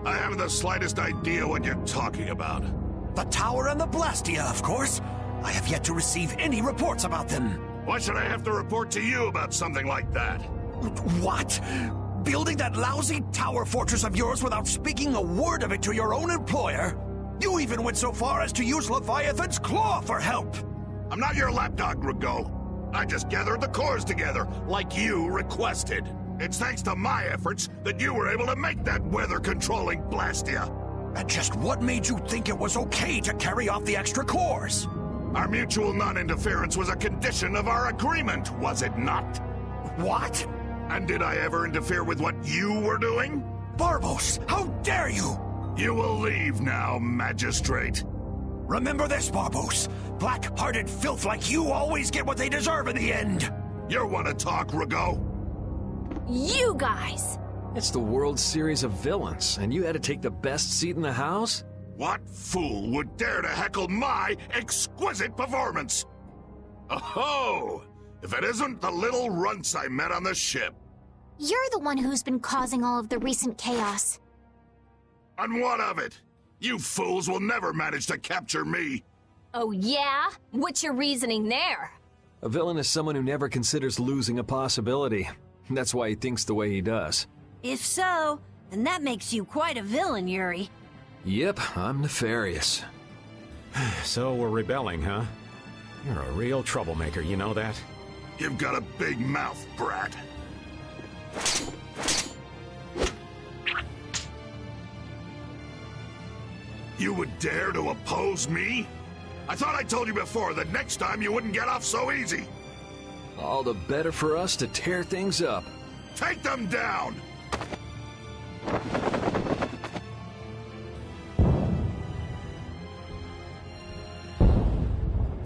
I haven't the slightest idea what you're talking about. The tower and the Blastia, of course. I have yet to receive any reports about them. Why should I have to report to you about something like that? What? Building that lousy tower fortress of yours without speaking a word of it to your own employer? You even went so far as to use Leviathan's claw for help! I'm not your lapdog, Rigaud. I just gathered the cores together, like you requested. It's thanks to my efforts that you were able to make that weather-controlling Blastia. And just what made you think it was okay to carry off the extra cores? Our mutual non-interference was a condition of our agreement, was it not? What? And did I ever interfere with what you were doing? Barbos, how dare you! You will leave now, Magistrate. Remember this, Barbos. Black-hearted filth like you always get what they deserve in the end. You want to talk, Rago? You guys! It's the World Series of Villains, and you had to take the best seat in the house? What fool would dare to heckle my exquisite performance? Oh, if it isn't the little runts I met on the ship. You're the one who's been causing all of the recent chaos. And what of it? You fools will never manage to capture me. Oh yeah? What's your reasoning there? A villain is someone who never considers losing a possibility. That's why he thinks the way he does. If so, then that makes you quite a villain, Yuri. Yep, I'm nefarious. So we're rebelling, huh? You're a real troublemaker, you know that? You've got a big mouth, brat. You would dare to oppose me? I thought I told you before that next time you wouldn't get off so easy. All the better for us to tear things up. Take them down!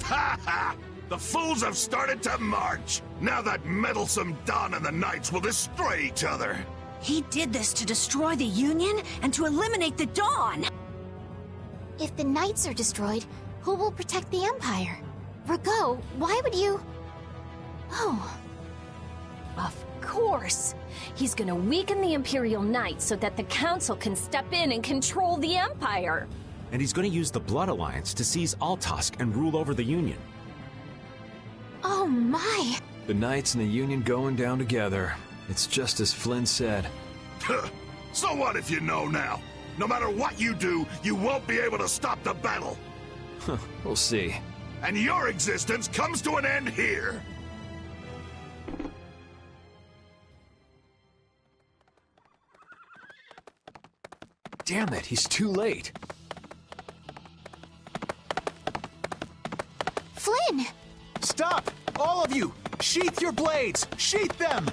Ha ha! The fools have started to march! Now that meddlesome Don and the Knights will destroy each other! He did this to destroy the Union and to eliminate the Dawn! If the Knights are destroyed, who will protect the Empire? Rago, why would you... Oh. Of course! He's gonna weaken the Imperial Knights so that the Council can step in and control the Empire! And he's going to use the Blood Alliance to seize Altosk and rule over the Union. Oh my! The Knights and the Union going down together. It's just as Flynn said. So what if you know now? No matter what you do, you won't be able to stop the battle. We'll see. And your existence comes to an end here. Damn it, he's too late. Flynn! Stop! All of you! Sheath your blades! Sheath them!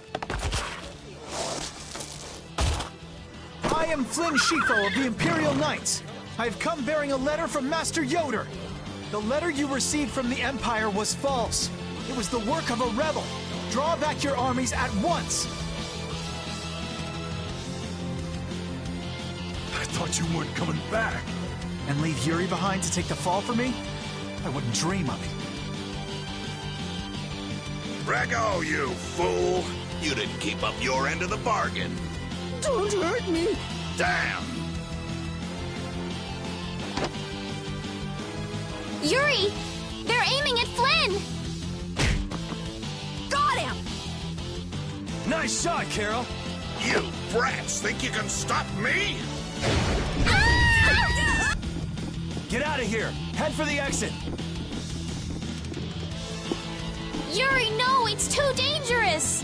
I am Flynn Shifo of the Imperial Knights. I have come bearing a letter from Master Yoder. The letter you received from the Empire was false. It was the work of a rebel. Draw back your armies at once! I thought you weren't coming back. And leave Yuri behind to take the fall for me? I wouldn't dream of it. Rago, you fool! You didn't keep up your end of the bargain. Don't hurt me! Damn! Yuri! They're aiming at Flynn! Got him! Nice shot, Carol. You brats think you can stop me? Ah! Get out of here. Head for the exit. Yuri, no! It's too dangerous!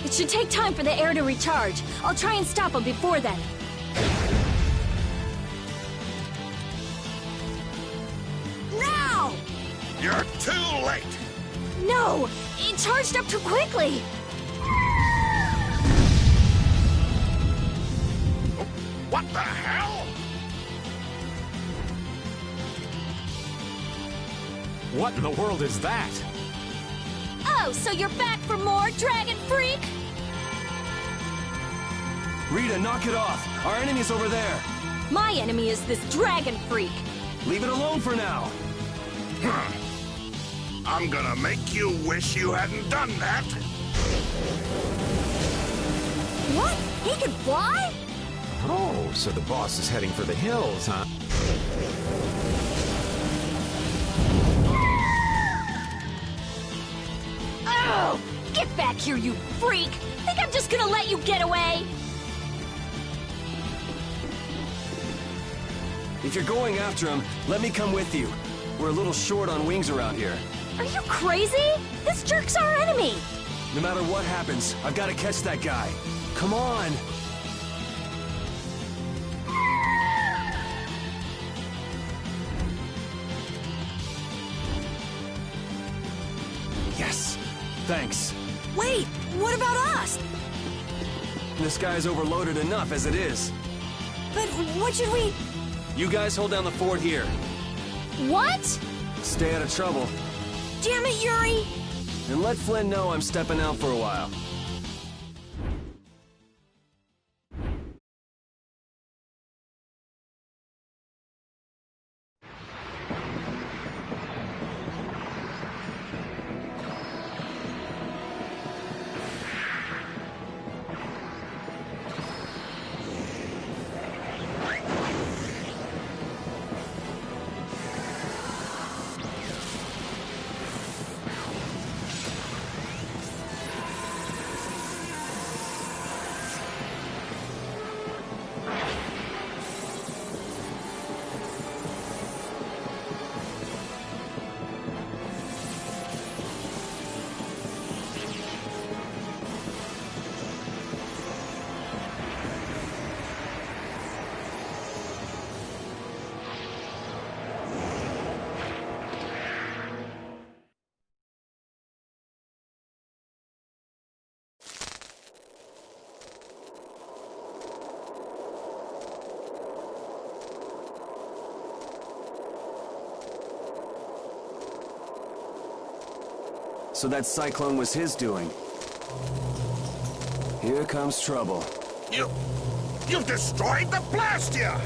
It should take time for the air to recharge. I'll try and stop him before then. Now! You're too late! No! It charged up too quickly! What the hell? What in the world is that? Oh, so you're back for more, Dragon Freak? Rita, knock it off. Our enemy's over there. My enemy is this Dragon Freak. Leave it alone for now. I'm gonna make you wish you hadn't done that. What? He can fly? Oh, so the boss is heading for the hills, huh? Oh! Get back here, you freak! Think I'm just gonna let you get away? If you're going after him, let me come with you. We're a little short on wings around here. Are you crazy? This jerk's our enemy! No matter what happens, I've got to catch that guy. Come on! Yes! Thanks. Wait, what about us? This guy's overloaded enough as it is. But what should we... You guys hold down the fort here. What? Stay out of trouble. Damn it, Yuri! And let Flynn know I'm stepping out for a while. So that cyclone was his doing. Here comes trouble. You've destroyed the Blastia!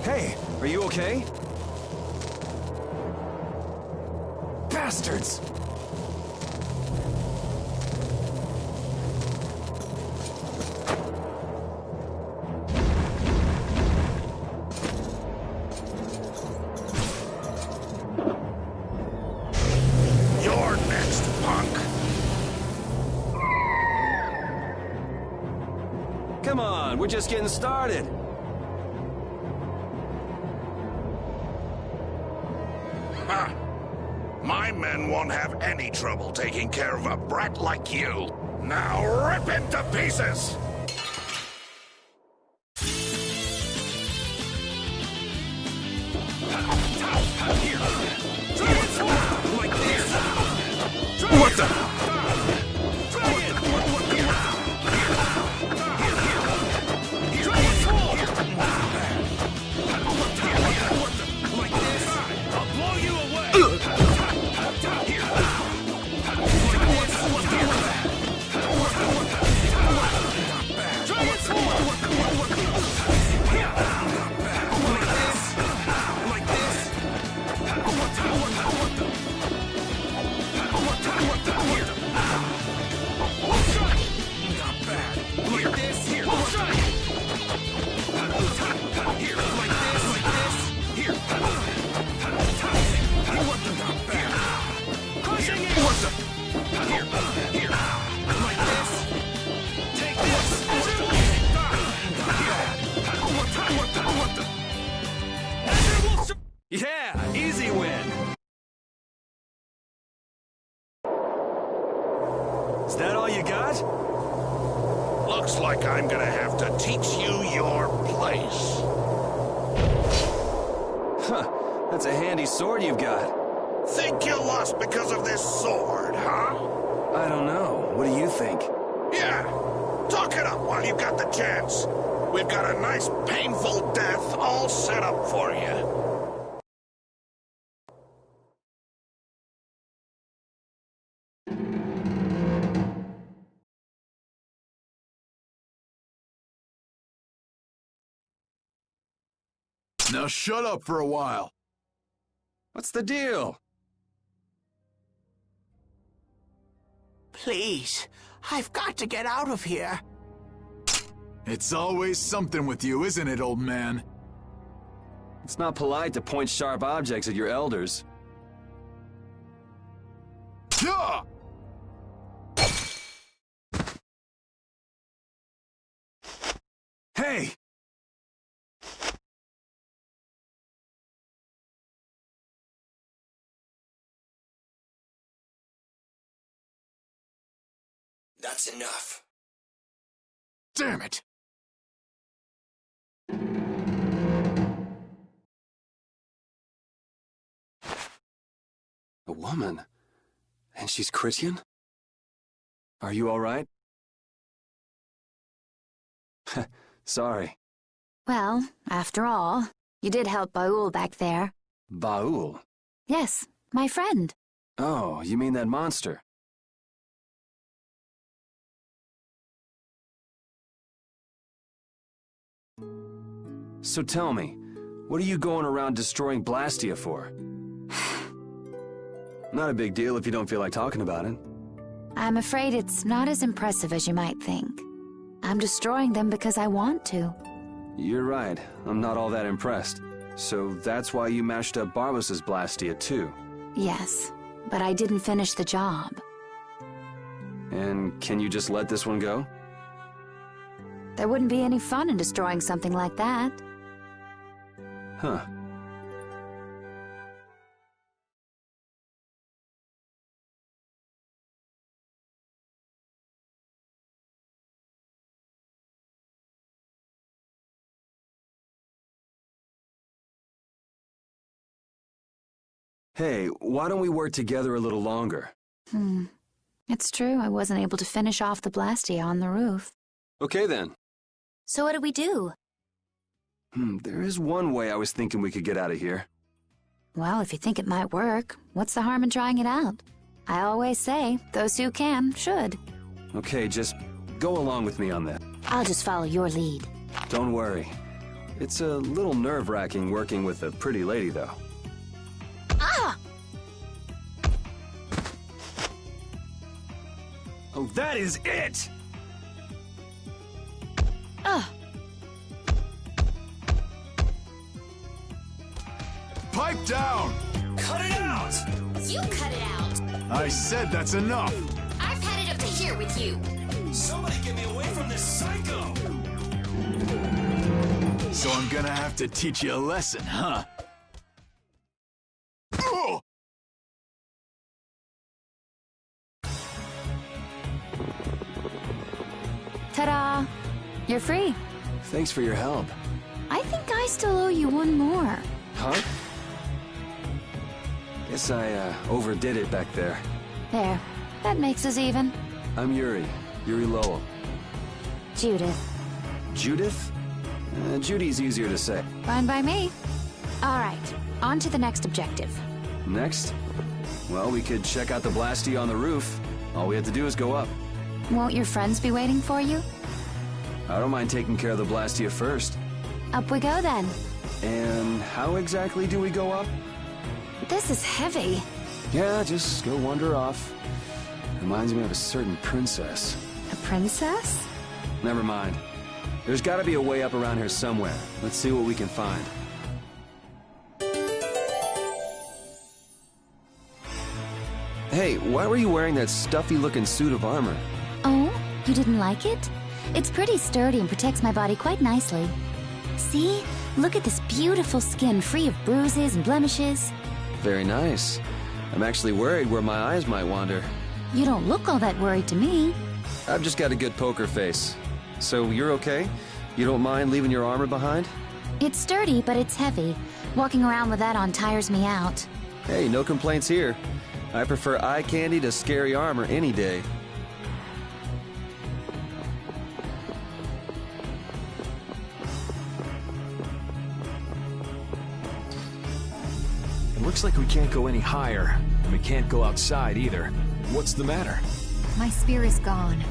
Hey, are you okay? Bastards! You're next, punk! Come on, we're just getting started. Ha! My men won't have any trouble taking care of a brat like you. Now rip him to pieces! What the? Yeah, easy win. Is that all you got? Looks like I'm gonna have to teach you your place. Huh, that's a handy sword you've got. Think you lost because of this sword, huh? I don't know. What do you think? Yeah, talk it up while you got the chance. We've got a nice, painful death all set up for you. Now shut up for a while. What's the deal? Please, I've got to get out of here. It's always something with you, isn't it, old man? It's not polite to point sharp objects at your elders. Yeah! Hey! That's enough. Damn it! A woman? And she's Christian? Are you all right? Sorry. Well, after all, you did help Baul back there. Baul? Yes, my friend. Oh, you mean that monster? So tell me, what are you going around destroying Blastia for? Not a big deal if you don't feel like talking about it. I'm afraid it's not as impressive as you might think. I'm destroying them because I want to. You're right, I'm not all that impressed. So that's why you mashed up Barbos's Blastia too? Yes, but I didn't finish the job. And can you just let this one go? There wouldn't be any fun in destroying something like that. Huh. Hey, why don't we work together a little longer? It's true, I wasn't able to finish off the Blastia on the roof. Okay then. So what do we do? There is one way I was thinking we could get out of here. Well, if you think it might work, what's the harm in trying it out? I always say, those who can, should. Okay, just go along with me on that. I'll just follow your lead. Don't worry. It's a little nerve-wracking working with a pretty lady, though. Ah! Oh, that is it! Pipe down! Cut it out! You cut it out! I said that's enough! I've had it up to here with you! Somebody get me away from this psycho! So I'm gonna have to teach you a lesson, huh? Oh! Ta-da! You're free. Thanks for your help. I think I still owe you one more. Huh? Guess I overdid it back there. There. That makes us even. I'm Yuri Lowell. Judith. Judith? Judy's easier to say. Fine by me. All right, on to the next objective. Next? Well, we could check out the Blastia on the roof. All we have to do is go up. Won't your friends be waiting for you? I don't mind taking care of the Blastia first. Up we go then. And how exactly do we go up? This is heavy. Yeah, just go wander off. Reminds me of a certain princess. A princess? Never mind. There's gotta be a way up around here somewhere. Let's see what we can find. Hey, why were you wearing that stuffy-looking suit of armor? Oh, you didn't like it? It's pretty sturdy and protects my body quite nicely. See? Look at this beautiful skin free of bruises and blemishes. Very nice. I'm actually worried where my eyes might wander. You don't look all that worried to me. I've just got a good poker face. So you're okay? You don't mind leaving your armor behind? It's sturdy, but it's heavy. Walking around with that on tires me out. Hey, no complaints here. I prefer eye candy to scary armor any day. It looks like we can't go any higher, and we can't go outside either. What's the matter? My spear is gone.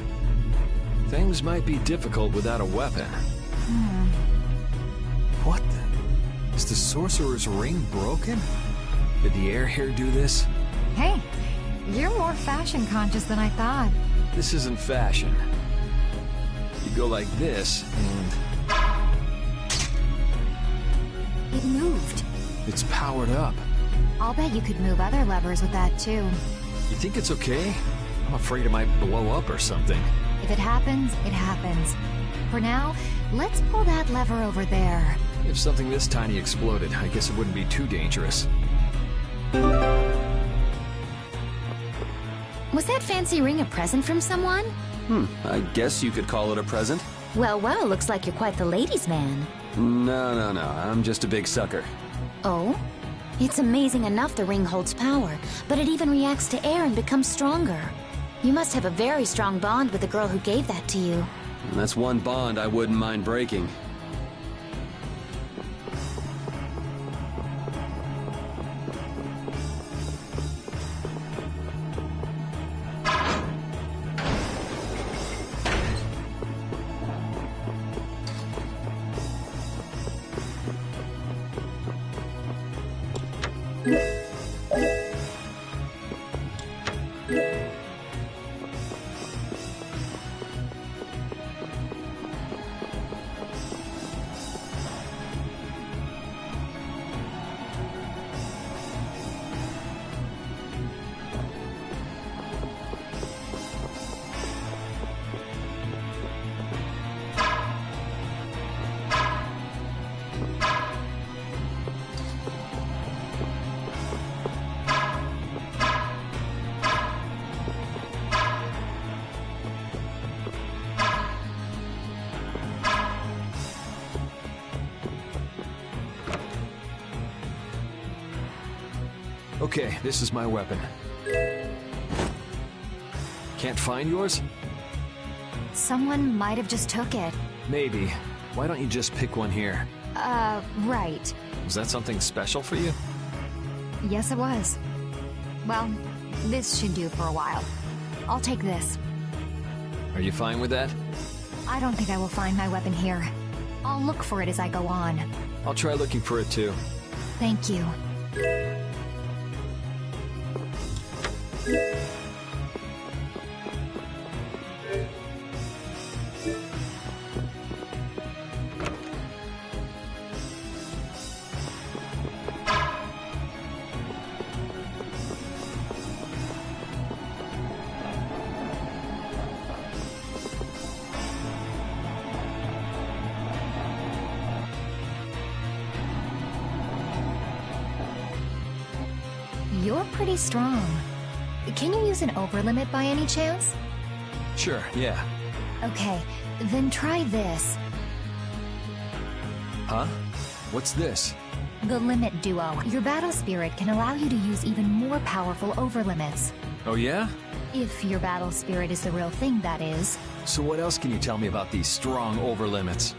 Things might be difficult without a weapon. What the? Is the sorcerer's ring broken? Did the air here do this? Hey, you're more fashion conscious than I thought. This isn't fashion. You go like this, and... It moved. it's powered up. I'll bet you could move other levers with that, too. You think it's okay? I'm afraid it might blow up or something. If it happens, it happens. For now, let's pull that lever over there. If something this tiny exploded, I guess it wouldn't be too dangerous. Was that fancy ring a present from someone? I guess you could call it a present. Well, looks like you're quite the ladies' man. No. I'm just a big sucker. Oh? It's amazing enough the ring holds power, but it even reacts to air and becomes stronger. You must have a very strong bond with the girl who gave that to you. That's one bond I wouldn't mind breaking. Okay, this is my weapon. Can't find yours? Someone might have just took it. Maybe. Why don't you just pick one here? Right. Was that something special for you? Yes, it was. Well, this should do for a while. I'll take this. Are you fine with that? I don't think I will find my weapon here. I'll look for it as I go on. I'll try looking for it too. Thank you. You're pretty strong. Can you use an overlimit by any chance? Sure, yeah. Okay, then try this. Huh? What's this? The Limit Duo. Your battle spirit can allow you to use even more powerful overlimits. Oh yeah? If your battle spirit is the real thing, that is. So what else can you tell me about these strong overlimits?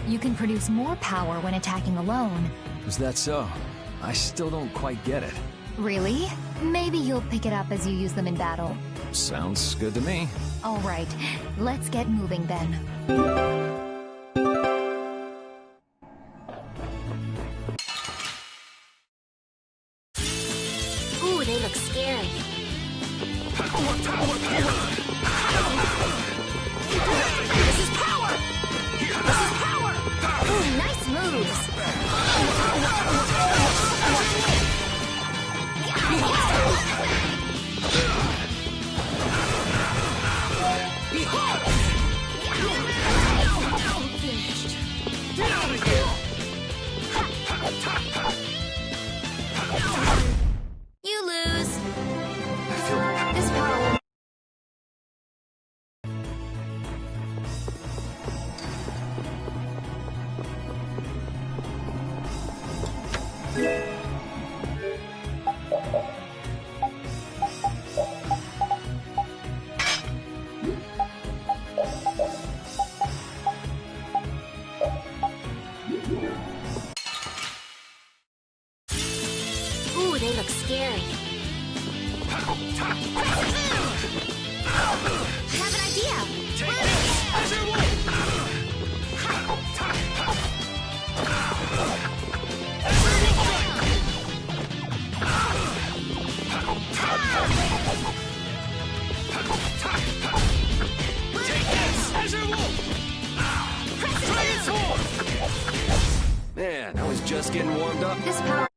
You can produce more power when attacking alone. Is that so? I still don't quite get it. Really? Maybe you'll pick it up as you use them in battle. Sounds good to me. All right, let's get moving then. Ooh, they look scary. This is power! This is power! Ooh, nice moves! You lose. This power. Ooh, they look scary. I have an idea. Man, I was just getting warmed up. This power.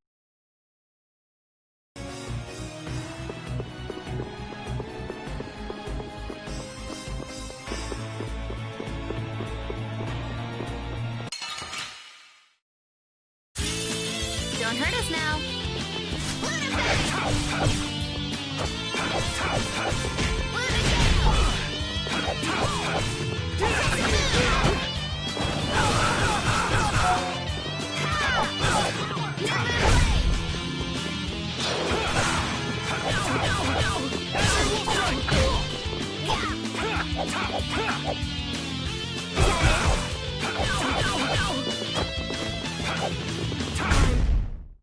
Don't hurt us now.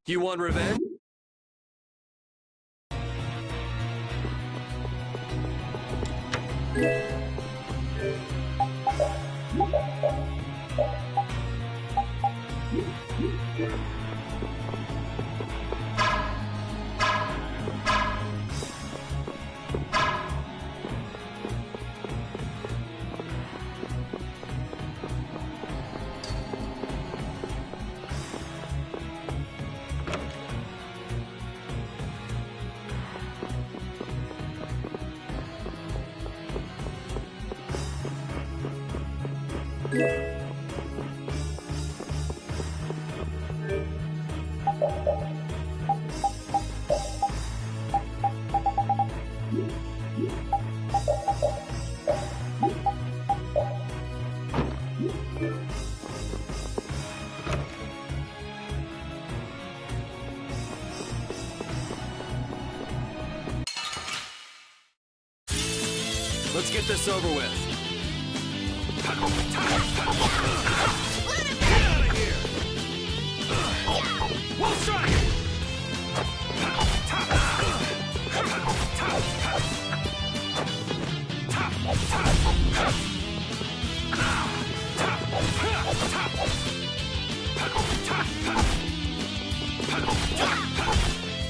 You want revenge? Let's get this over with. Get out of here! We'll strike!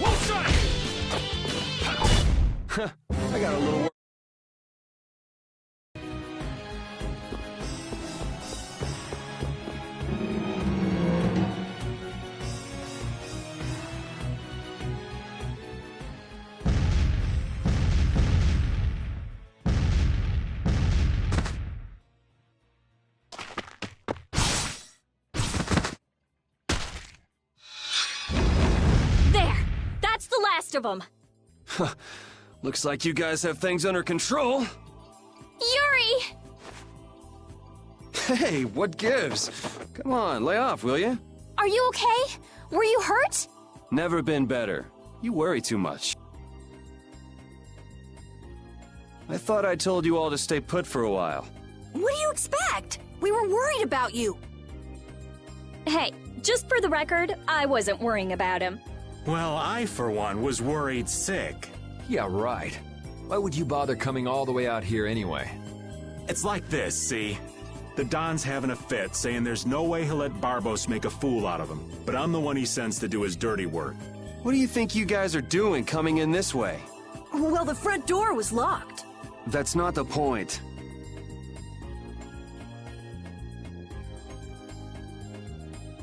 We'll strike! I got a little work. Of them. Looks like you guys have things under control. Yuri! Hey, what gives? Come on, lay off, will you? Are you okay? Were you hurt? Never been better. You worry too much. I thought I told you all to stay put for a while. What do you expect? We were worried about you. Hey, just for the record, I wasn't worrying about him. Well, I, for one, was worried sick. Yeah, right. Why would you bother coming all the way out here anyway? It's like this, see? The Don's having a fit, saying there's no way he'll let Barbos make a fool out of him. But I'm the one he sends to do his dirty work. What do you think you guys are doing coming in this way? Well, the front door was locked. That's not the point.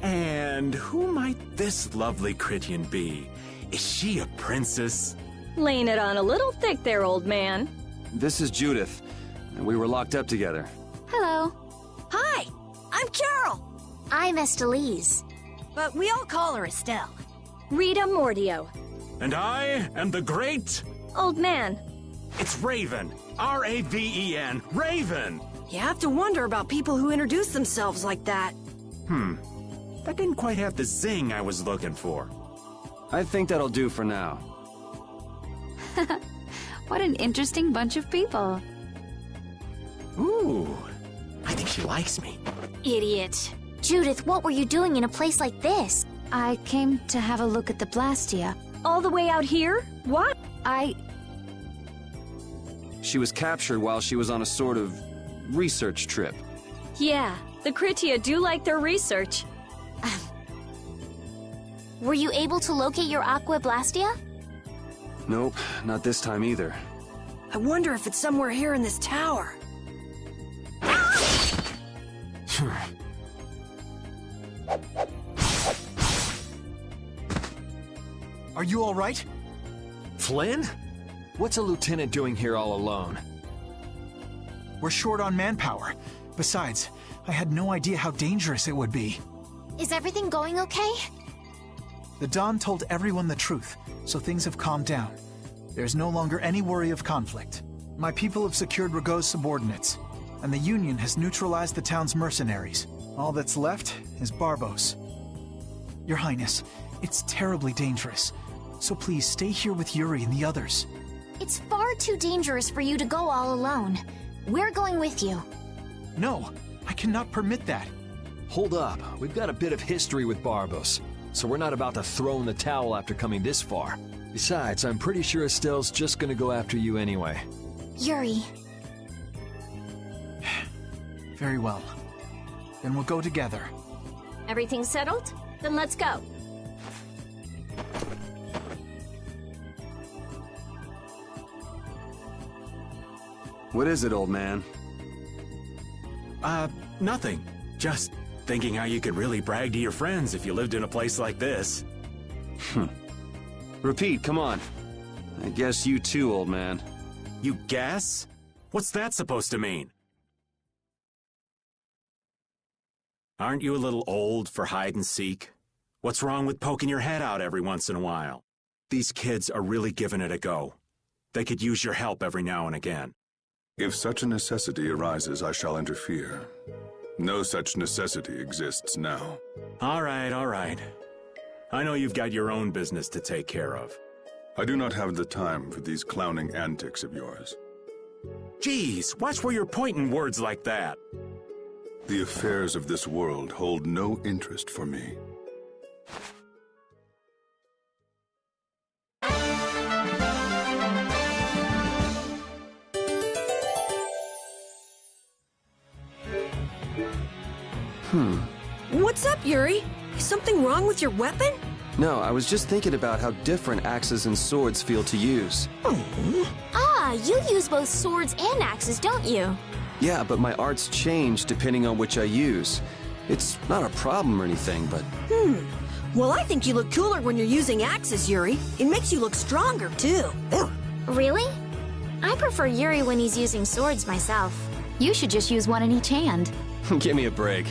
And who might this lovely Critian be? Is she a princess? Laying it on a little thick there, old man. This is Judith, and we were locked up together. Hello. Hi, I'm Carol. I'm Estelise. But we all call her Estelle. Rita Mordio. And I am the great... Old man. It's Raven. R-A-V-E-N. Raven! You have to wonder about people who introduce themselves like that. That didn't quite have the zing I was looking for. I think that'll do for now. What an interesting bunch of people. Ooh, I think she likes me. Idiot. Judith, what were you doing in a place like this? I came to have a look at the Blastia. All the way out here? What? She was captured while she was on a sort of research trip. Yeah, the Kritia do like their research. Were you able to locate your Aqua Blastia? Nope, not this time either. I wonder if it's somewhere here in this tower. Are you all right? Flynn? What's a lieutenant doing here all alone? We're short on manpower. Besides, I had no idea how dangerous it would be. Is everything going okay? The Don told everyone the truth, so things have calmed down. There's no longer any worry of conflict. My people have secured Ragoz's subordinates, and the Union has neutralized the town's mercenaries. All that's left is Barbos. Your Highness, it's terribly dangerous, so please stay here with Yuri and the others. It's far too dangerous for you to go all alone. We're going with you. No, I cannot permit that. Hold up. We've got a bit of history with Barbos. so we're not about to throw in the towel after coming this far. Besides, I'm pretty sure Estelle's just gonna go after you anyway. Yuri. Very well. Then we'll go together. Everything settled? Then let's go. What is it, old man? Nothing. Just thinking how you could really brag to your friends if you lived in a place like this. Repeat, come on. I guess you too, old man. You guess? What's that supposed to mean? Aren't you a little old for hide and seek? What's wrong with poking your head out every once in a while? These kids are really giving it a go. They could use your help every now and again. If such a necessity arises, I shall interfere. No such necessity exists now. All right. I know you've got your own business to take care of. I do not have the time for these clowning antics of yours. Geez, watch where you're pointing words like that. The affairs of this world hold no interest for me. What's up, Yuri? Is something wrong with your weapon? No, I was just thinking about how different axes and swords feel to use. Ah, you use both swords and axes, don't you? Yeah, but my arts change depending on which I use. It's not a problem or anything, but... Well, I think you look cooler when you're using axes, Yuri. It makes you look stronger, too. Really? I prefer Yuri when he's using swords myself. You should just use one in each hand. Give me a break.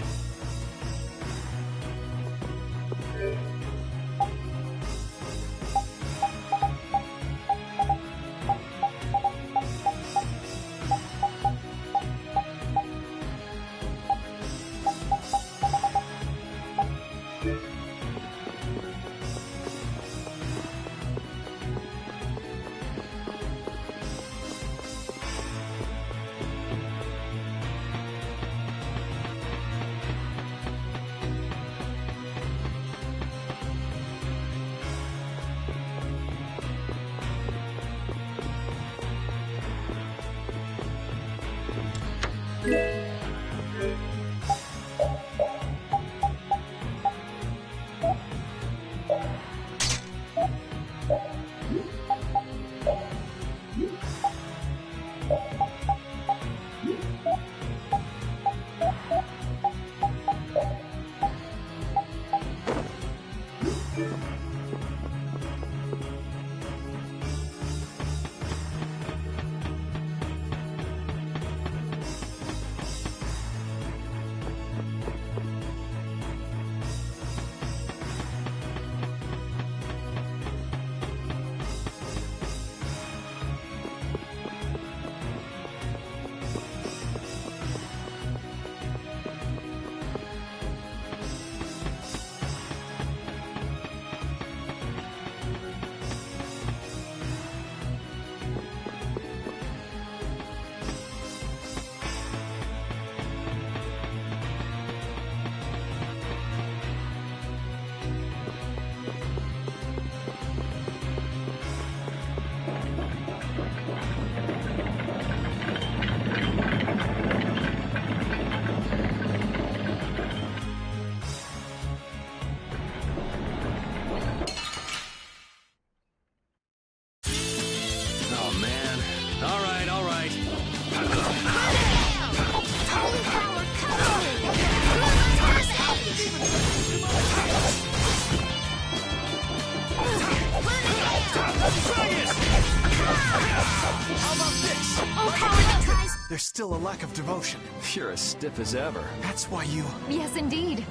There's still a lack of devotion. You're as stiff as ever. That's why you... Yes, indeed.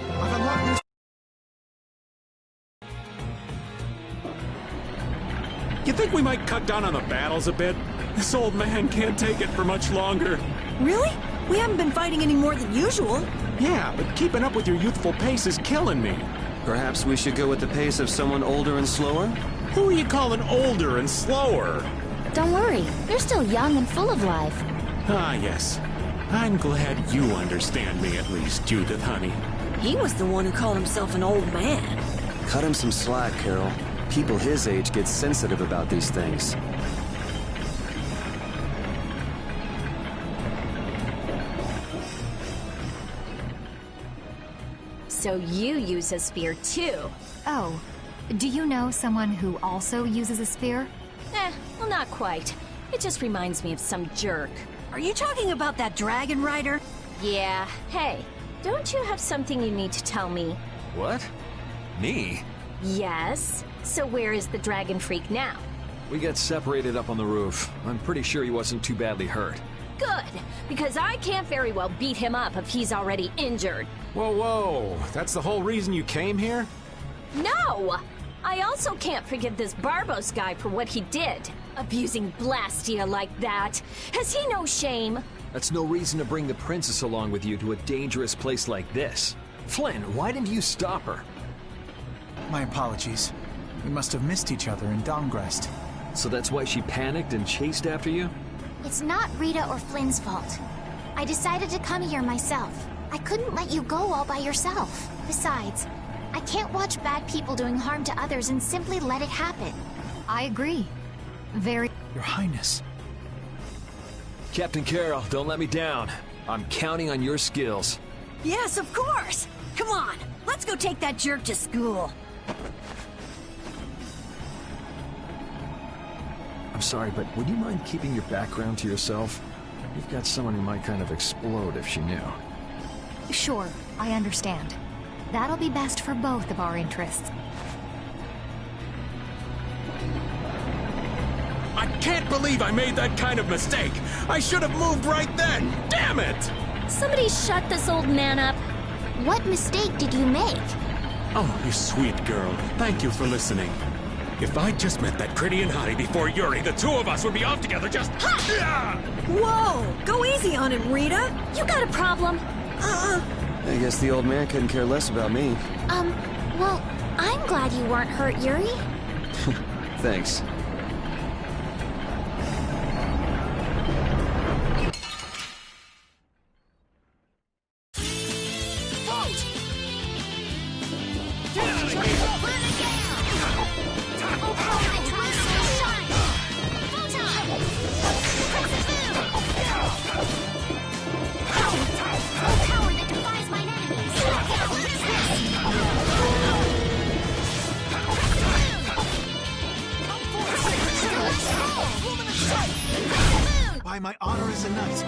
I've unlocked new... You think we might cut down on the battles a bit? This old man can't take it for much longer. Really? We haven't been fighting any more than usual. Yeah, but keeping up with your youthful pace is killing me. Perhaps we should go with the pace of someone older and slower? Who are you calling older and slower? Don't worry, you're still young and full of life. Ah, yes. I'm glad you understand me at least, Judith, honey. He was the one who called himself an old man. Cut him some slack, Carol. People his age get sensitive about these things. So you use a spear too? Oh, do you know someone who also uses a spear? Well, not quite. It just reminds me of some jerk. Are you talking about that dragon rider? Yeah. Hey, don't you have something you need to tell me? What? Me? Yes. So where is the dragon freak now? We got separated up on the roof. I'm pretty sure he wasn't too badly hurt. Good, because I can't very well beat him up if he's already injured. Whoa, whoa. That's the whole reason you came here? No! I also can't forgive this Barbos guy for what he did. Abusing Blastia like that. Has he no shame? That's no reason to bring the princess along with you to a dangerous place like this. Flynn, why didn't you stop her? My apologies. We must have missed each other in Dongrest. So that's why she panicked and chased after you? It's not Rita or Flynn's fault. I decided to come here myself. I couldn't let you go all by yourself. Besides, I can't watch bad people doing harm to others and simply let it happen. I agree. Very... Your Highness. Captain Carol, don't let me down. I'm counting on your skills. Yes, of course! Come on, let's go take that jerk to school. I'm sorry, but would you mind keeping your background to yourself? You've got someone who might kind of explode if she knew. Sure, I understand. That'll be best for both of our interests. I can't believe I made that kind of mistake! I should have moved right then! Damn it! Somebody shut this old man up. What mistake did you make? Oh, you sweet girl. Thank you for listening. If I'd just met that pretty and hottie before Yuri, the two of us would be off together just... Whoa! Go easy on him, Rita! You got a problem? I guess the old man couldn't care less about me. Well, I'm glad you weren't hurt, Yuri. Thanks. By my honor as a knight.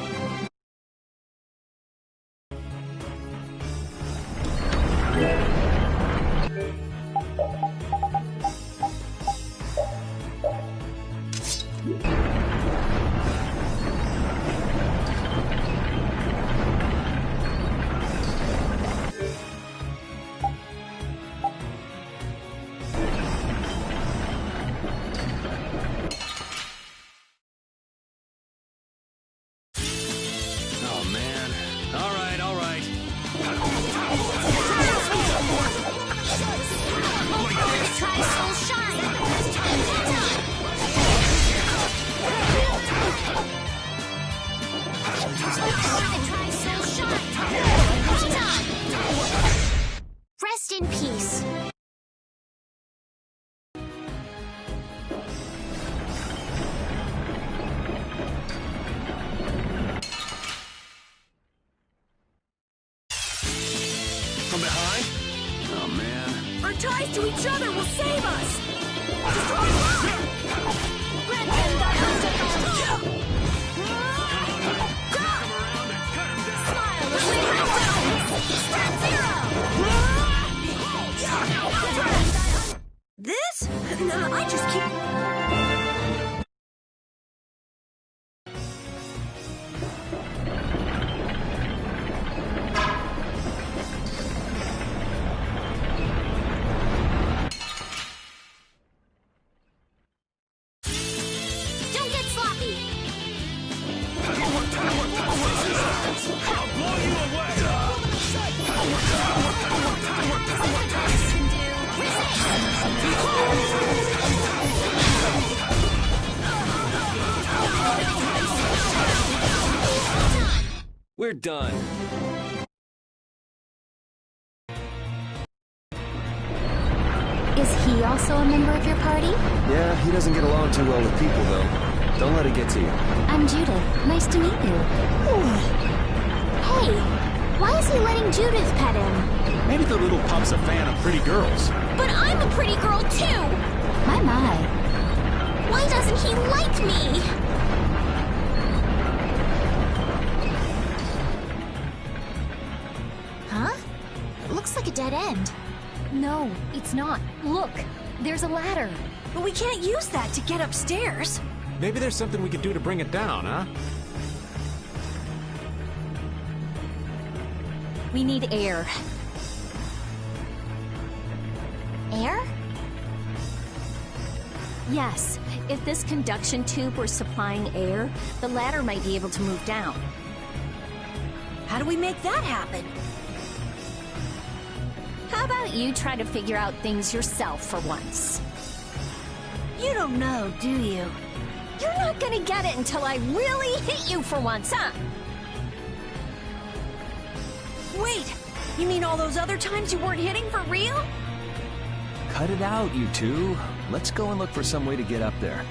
Rest in peace. From behind? Oh, man. Our ties to each other will save us! This? Nah, I just keep... Don't get sloppy. I'll blow you away! We're done. Is he also a member of your party? Yeah, he doesn't get along too well with people, though. Don't let it get to you. I'm Judith. Nice to meet you. Hey, why is he letting Judith pet him? Maybe the little pup's a fan of pretty girls. But I'm a pretty girl too! My. Why doesn't he like me? Huh? It looks like a dead end. No, it's not. Look, there's a ladder. But we can't use that to get upstairs. Maybe there's something we could do to bring it down, huh? We need air. Air? Yes. If this conduction tube were supplying air, the ladder might be able to move down. How do we make that happen? How about you try to figure out things yourself for once? You don't know, do you? You're not gonna get it until I really hit you for once, huh? Wait, you mean all those other times you weren't hitting for real? Cut it out, you two. Let's go and look for some way to get up there.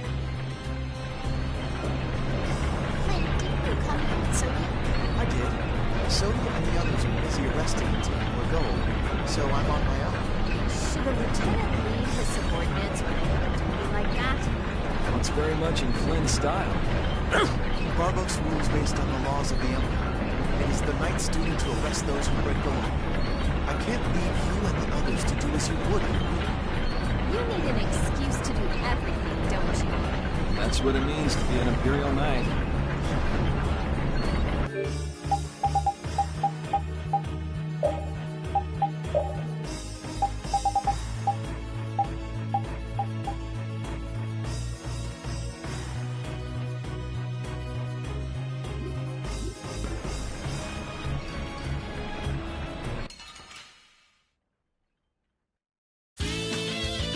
Flynn, didn't you come here with Sodium? I did. Sodium and the others were busy arresting the team for gold, so I'm on my own. Should a lieutenant lead his subordinates when they have a duty like that? That's very much in Flynn's style. Barbos rules based on the laws of the Empire. It is the Knight's duty to arrest those who break the law. I can't leave you and the others to do as you would. You need an excuse to do everything, don't you? That's what it means to be an Imperial Knight.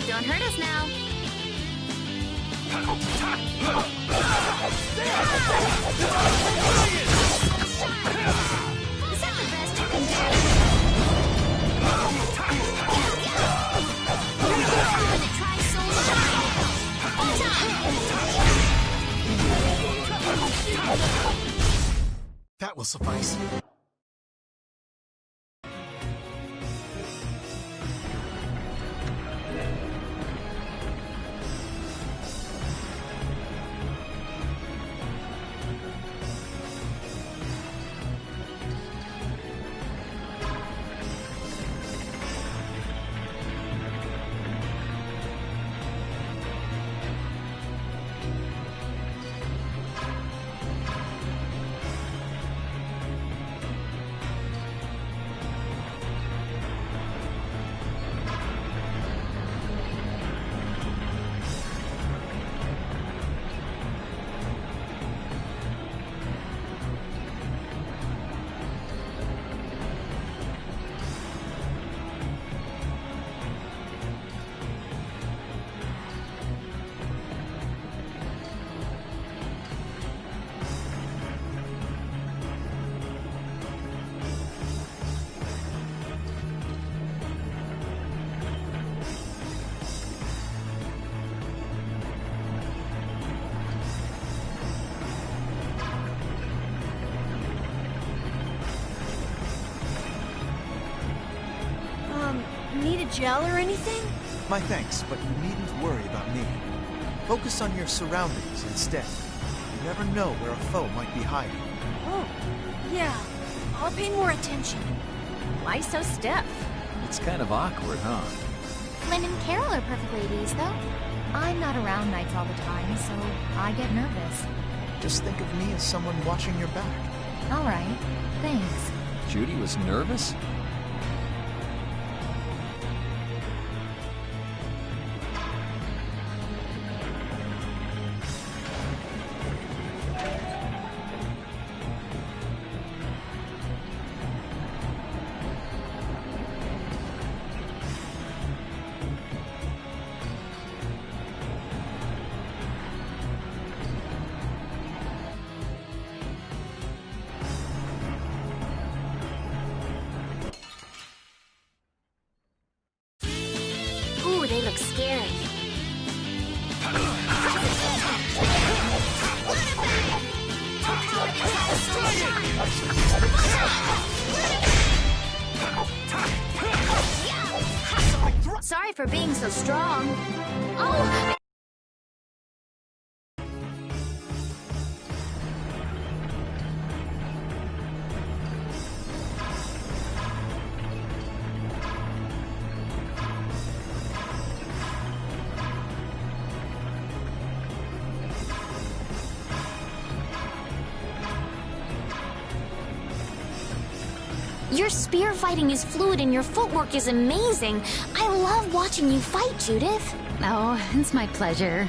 Don't hurt us now. Is that the best you can do? You're the one that tries so hard. That will suffice. Need a gel or anything? My thanks, but you needn't worry about me. Focus on your surroundings instead. You never know where a foe might be hiding. Oh, yeah. I'll pay more attention. Why so stiff? It's kind of awkward, huh? Flynn and Carol are perfect ladies, though. I'm not around nights all the time, so I get nervous. Just think of me as someone watching your back. All right, thanks. Judy was nervous? Ooh, they look scary. Sorry for being so strong. Oh! Your spear fighting is fluid and your footwork is amazing. I love watching you fight, Judith. Oh, it's my pleasure.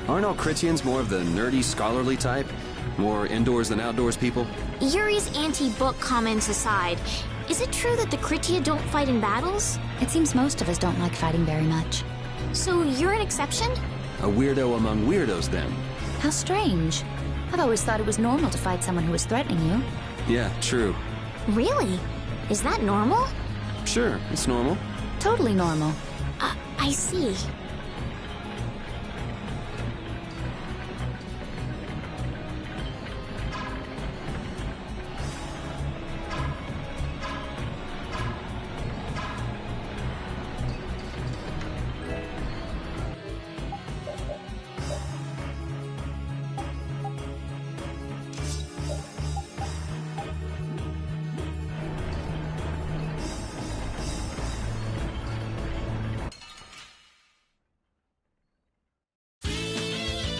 Aren't all Critians more of the nerdy, scholarly type? More indoors than outdoors people? Yuri's anti-book comments aside, is it true that the Critia don't fight in battles? It seems most of us don't like fighting very much. So you're an exception? A weirdo among weirdos, then. How strange. I've always thought it was normal to fight someone who was threatening you. Yeah, true. Really? Is that normal? Sure, it's normal. Totally normal. I see.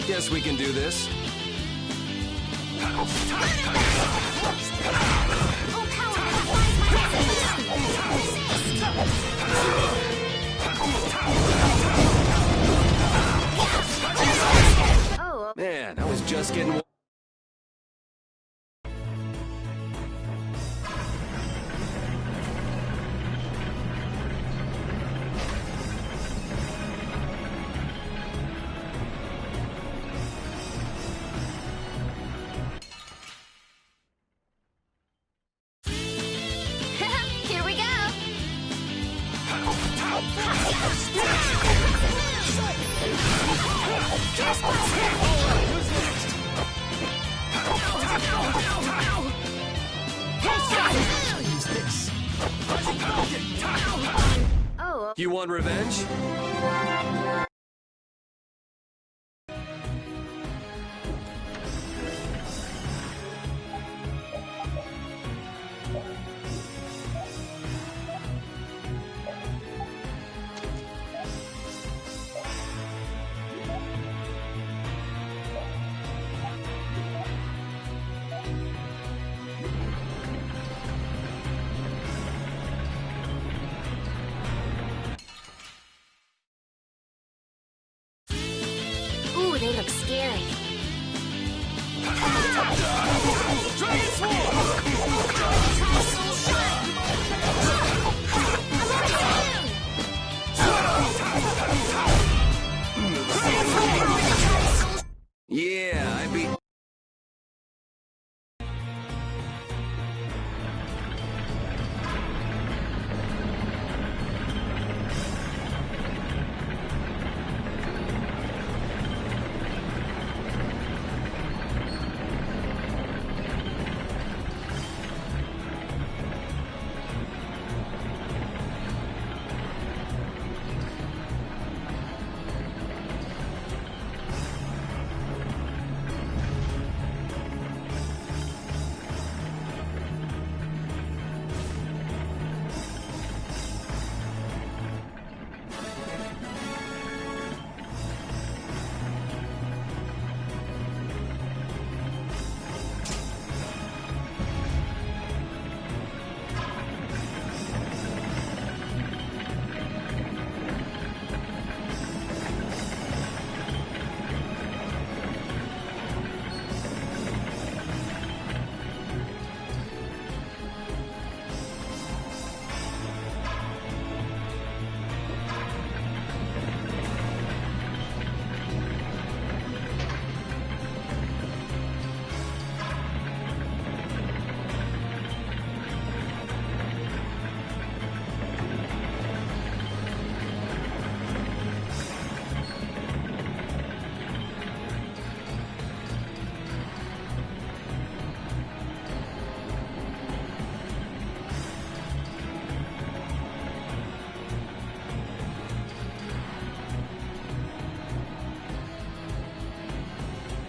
Guess we can do this. Man, I was just getting... Here we go. Oh. You want revenge? Ooh, they look scary. Yeah, I beat...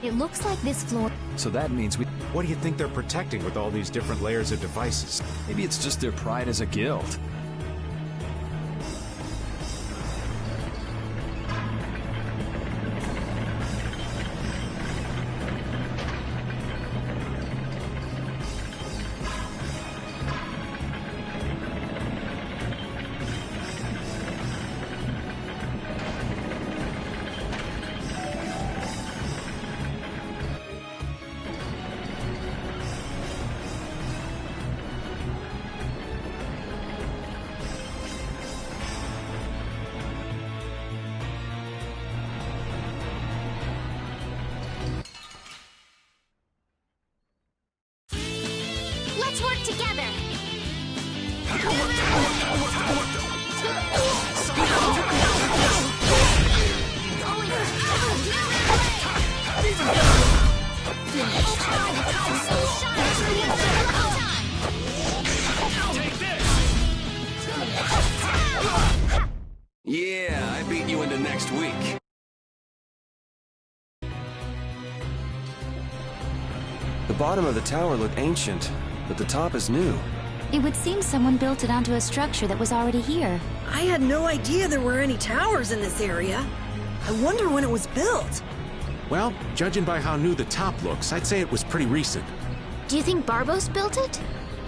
It looks like this floor... So that means we... What do you think they're protecting with all these different layers of devices? Maybe it's just their pride as a guild. Let's work together. Yeah, I beat you into next week. The bottom of the tower looked ancient, but the top is new. It would seem someone built it onto a structure that was already here. I had no idea there were any towers in this area. I wonder when it was built. Well, judging by how new the top looks, I'd say it was pretty recent. Do you think Barbos built it?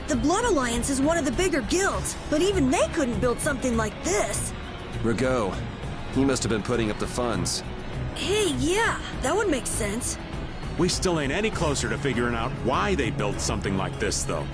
The Blood Alliance is one of the bigger guilds, but even they couldn't build something like this. Rigaud. He must have been putting up the funds. Hey, yeah, that would make sense. We still ain't any closer to figuring out why they built something like this, though.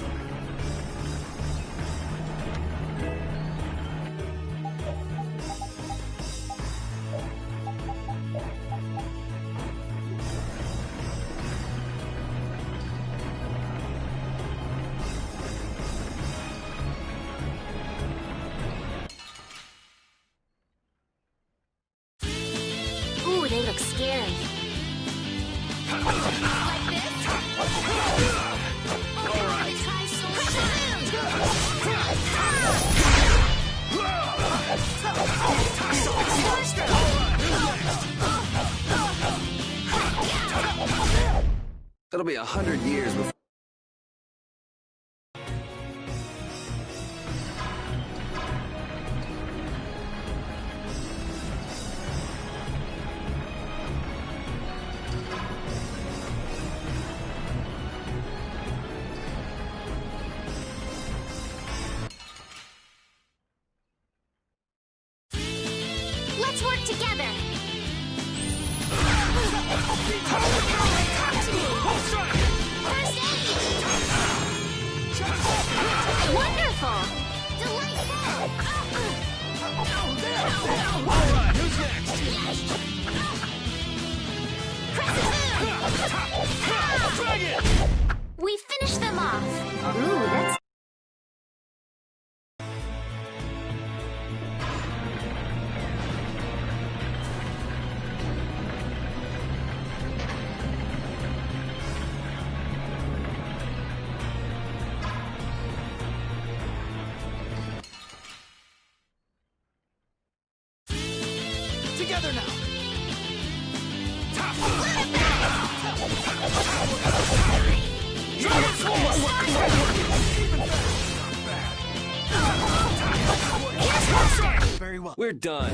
Ooh, they look scary. Like this? Alright. Try It'll be 100 years before... Let's work together. First aid. Wonderful. Delightful. Alright, who's next? Dragon. We finished them off. Ooh, that's... Together now. Very well. We're done.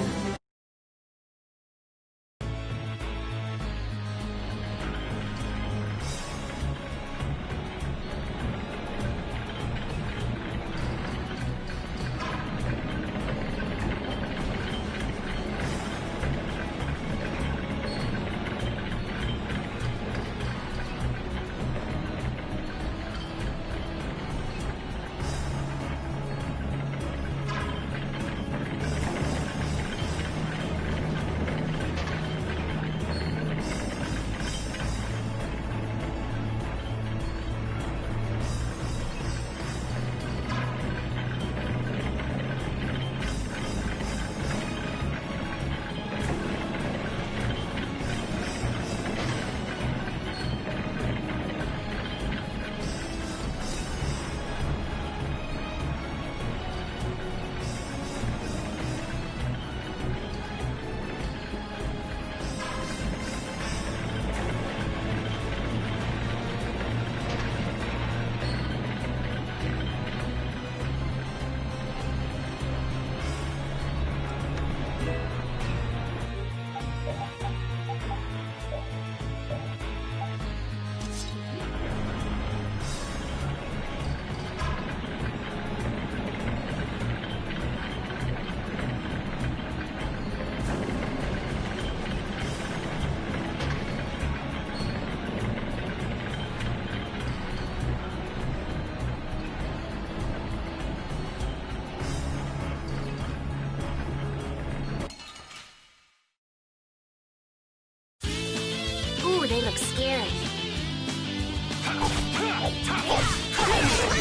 they look scary.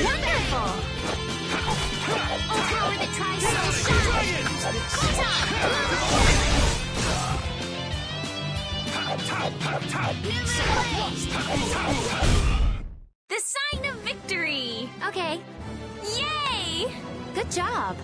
Wonderful! Oh, power that tries so The sign of victory! Okay. Yay! Good job.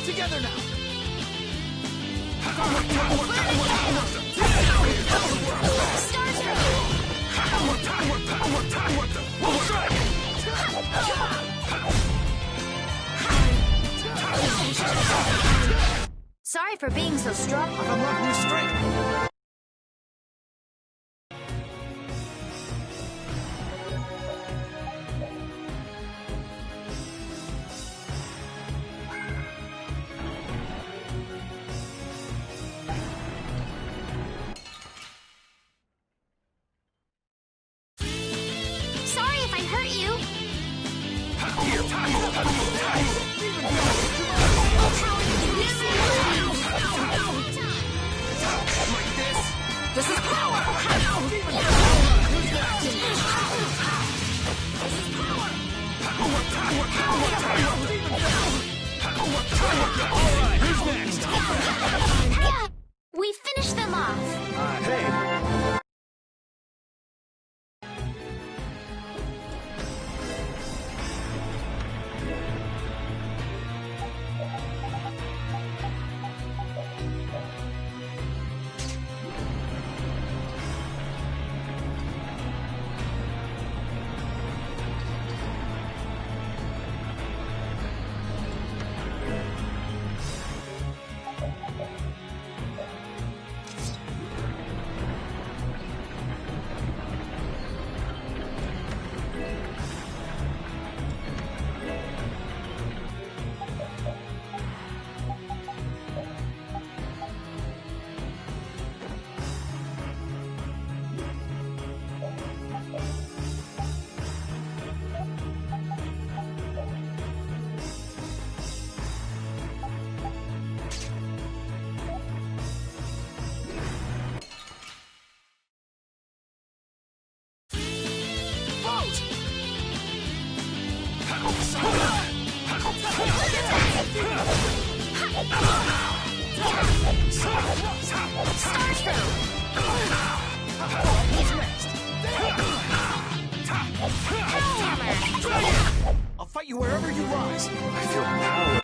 Together now! Sorry for being so strong. I've unlocked new strength. Sorry if I hurt you. This is power! Alright, who's next? We finished them off. Hey. I'll fight you wherever you rise. I feel power.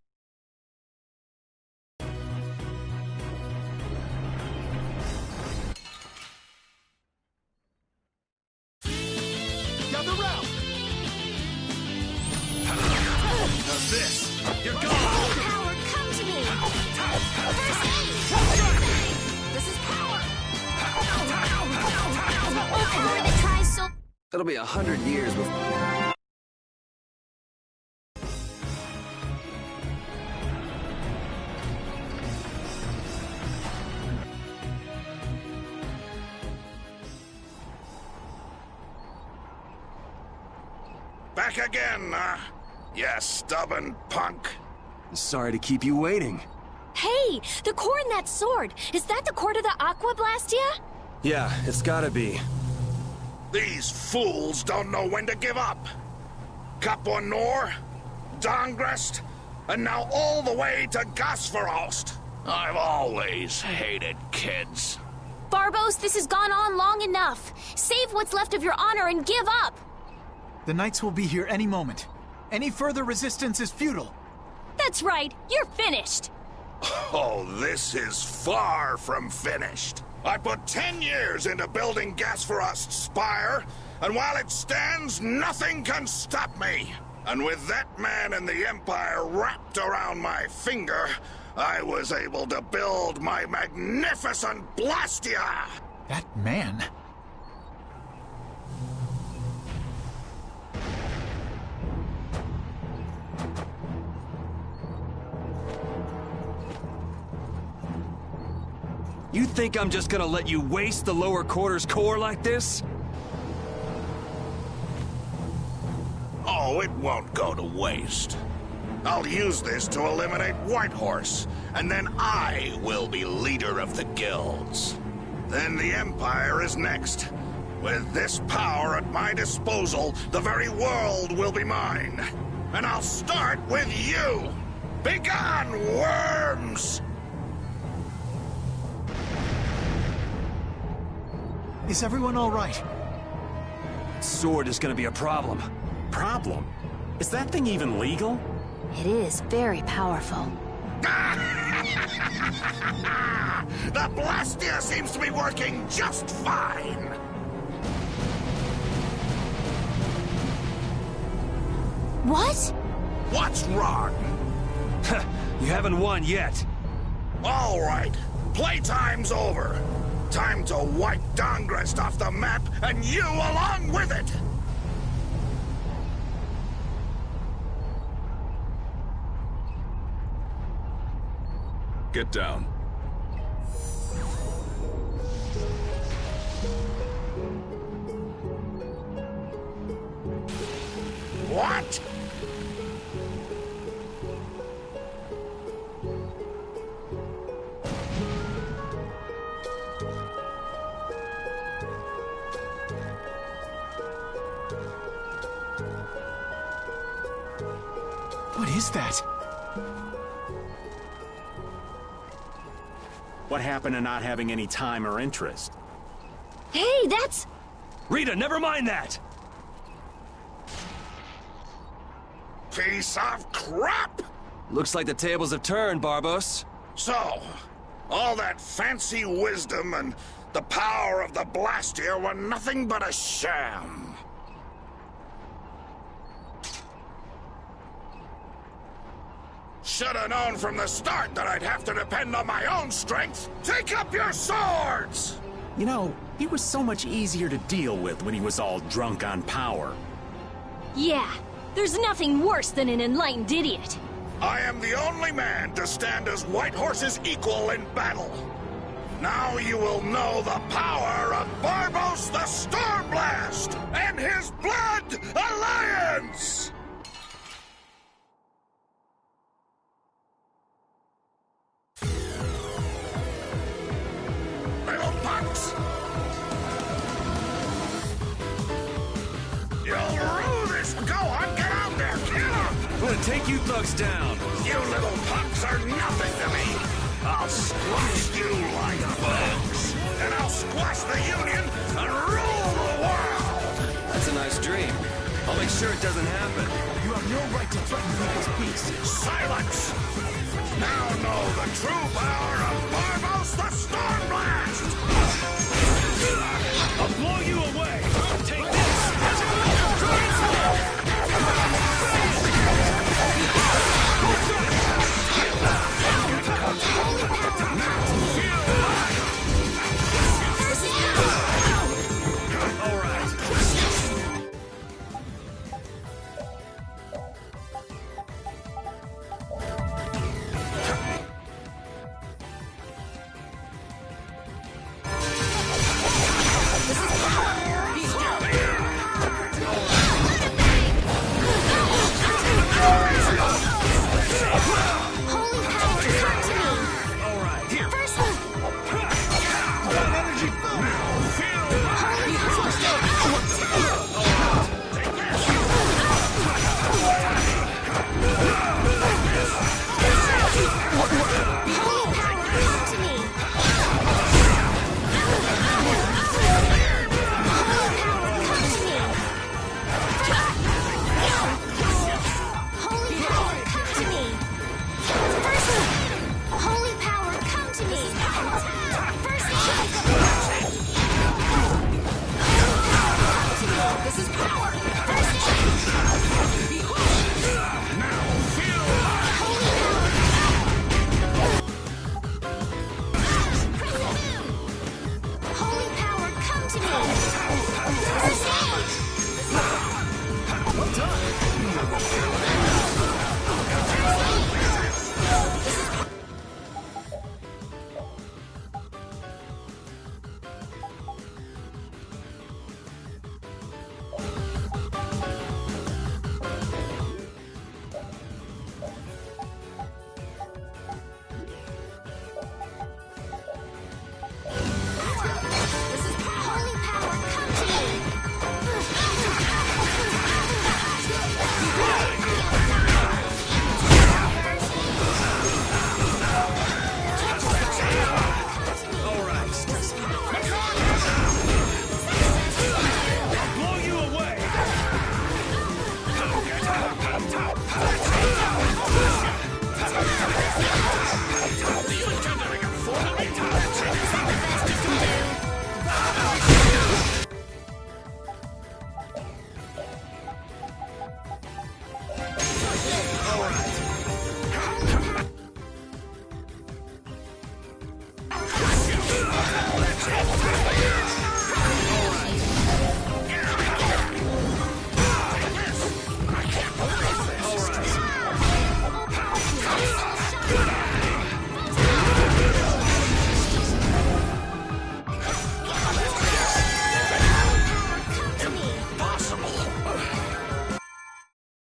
Gather round. How's this? You're gone! Power, come to me! First aid! This is power! Oh, power that tries so... It'll be 100 years before... Back again, you stubborn punk. Sorry to keep you waiting. Hey, the core in that sword. Is that the core to the Aqua Blastia? Yeah, it's gotta be. These fools don't know when to give up. Capua Nor, Dongrest, and now all the way to Gasferost. I've always hated kids. Barbos, this has gone on long enough. Save what's left of your honor and give up. The Knights will be here any moment. Any further resistance is futile. That's right. You're finished. Oh, this is far from finished. I put 10 years into building Gasferost's spire, and while it stands, nothing can stop me. And with that man and the Empire wrapped around my finger, I was able to build my magnificent Blastia! That man? You think I'm just gonna let you waste the lower quarters core like this? Oh, it won't go to waste. I'll use this to eliminate Whitehorse, and then I will be leader of the guilds. Then the Empire is next. With this power at my disposal, the very world will be mine. And I'll start with you! Begone, worms! Is everyone all right? Sword is gonna be a problem. Problem? Is that thing even legal? It is very powerful. The Blastia seems to be working just fine. What? What's wrong? You haven't won yet. All right. Playtime's over. Time to wipe Dongrest off the map, and you along with it! Get down. What? What is that? What happened to not having any time or interest? Hey, that's... Rita, never mind that! Piece of crap! Looks like the tables have turned, Barbos. So, all that fancy wisdom and the power of the Blastia were nothing but a sham. Should have known from the start that I'd have to depend on my own strength. Take up your swords! You know, he was so much easier to deal with when he was all drunk on power. Yeah, there's nothing worse than an enlightened idiot. I am the only man to stand as Whitehorse's equal in battle. Now you will know the power of Barbos the Stormblast and his Blood Alliance! Little punks! You'll rule this! Go on, get out there! Kill him! I'm gonna take you thugs down. You little punks are nothing to me! I'll squash you like bugs! And I'll squash the Union and rule the world! That's a nice dream. I'll make sure it doesn't happen. You have no right to threaten people's peace. Silence! Now know the true power of Barbos the Stormblast! I'll blow you away! Take this! All right.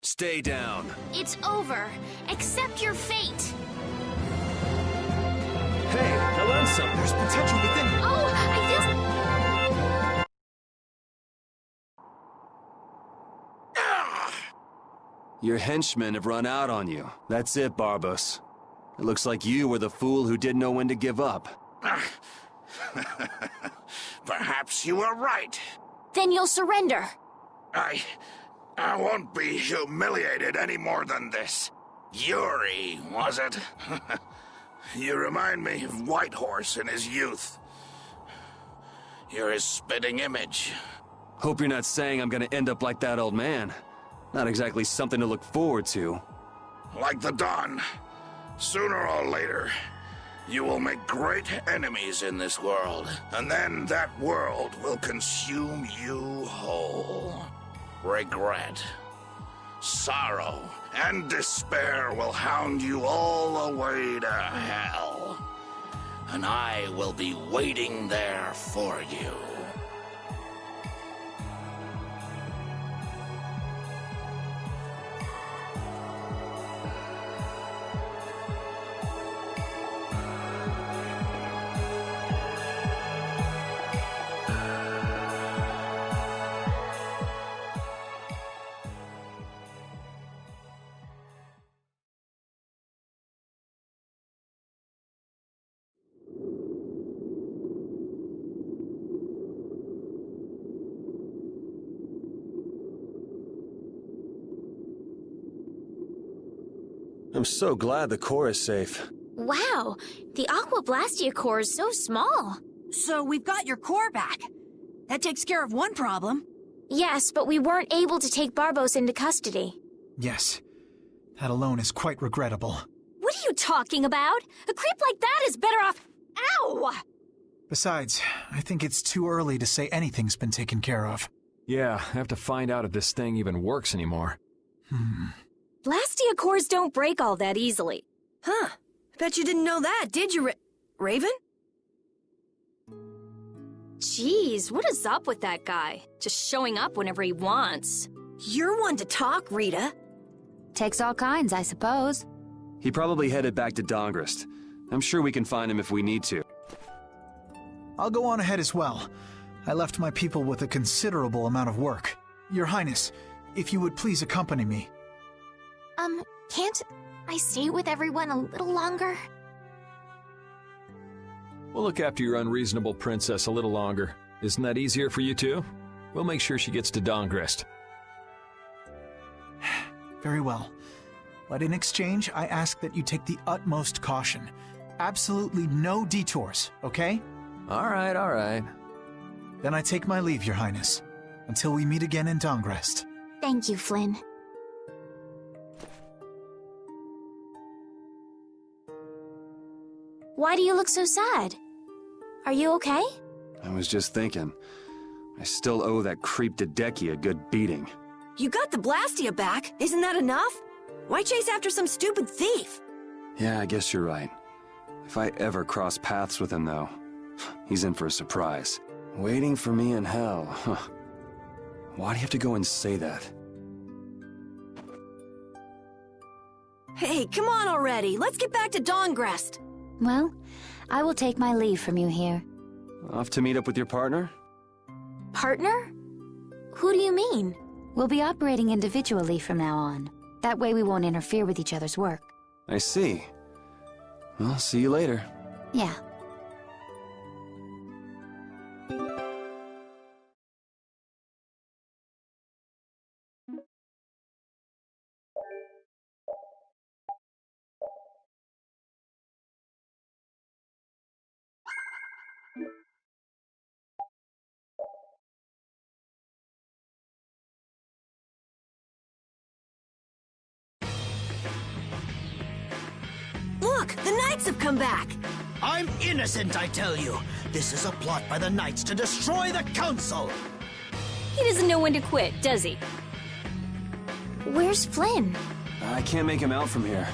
Stay down. It's over. Accept your fate. Hey, now learn something. There's potential within you. Oh, I feel... Your henchmen have run out on you. That's it, Barbos. It looks like you were the fool who didn't know when to give up. Perhaps you were right. Then you'll surrender. I won't be humiliated any more than this. Yuri, was it? You remind me of Whitehorse in his youth. You're his spitting image. Hope you're not saying I'm gonna end up like that old man. Not exactly something to look forward to. Like the Don. Sooner or later, you will make great enemies in this world. And then that world will consume you whole. Regret, sorrow, and despair will hound you all the way to hell. And I will be waiting there for you. I'm so glad the core is safe. Wow, the Aqua Blastia core is so small. So we've got your core back. That takes care of one problem. Yes, but we weren't able to take Barbos into custody. Yes. That alone is quite regrettable. What are you talking about? A creep like that is better off... Ow! Besides, I think it's too early to say anything's been taken care of. Yeah, I have to find out if this thing even works anymore. Blastia cores don't break all that easily. Huh. Bet you didn't know that, did you, Raven? Jeez, what is up with that guy? Just showing up whenever he wants. You're one to talk, Rita. Takes all kinds, I suppose. He probably headed back to Dongrest. I'm sure we can find him if we need to. I'll go on ahead as well. I left my people with a considerable amount of work. Your Highness, if you would please accompany me. Can't I stay with everyone a little longer? We'll look after your unreasonable princess a little longer. Isn't that easier for you too? We'll make sure she gets to Dongrest. Very well. But in exchange, I ask that you take the utmost caution. Absolutely no detours, okay? All right. Then I take my leave, Your Highness. Until we meet again in Dongrest. Thank you, Flynn. Why do you look so sad? Are you okay? I was just thinking. I still owe that creep Dedeki a good beating. You got the Blastia back. Isn't that enough? Why chase after some stupid thief? Yeah, I guess you're right. If I ever cross paths with him, though, he's in for a surprise. Waiting for me in hell, huh? Why do you have to go and say that? Hey, come on already. Let's get back to Dongrest. Well, I will take my leave from you here. Off to meet up with your partner? Partner? Who do you mean? We'll be operating individually from now on. That way we won't interfere with each other's work. I see. Well, see you later. Yeah. Look, the Knights have come back. I'm innocent, I tell you. This is a plot by the Knights to destroy the Council! He doesn't know when to quit, does he? Where's Flynn? I can't make him out from here.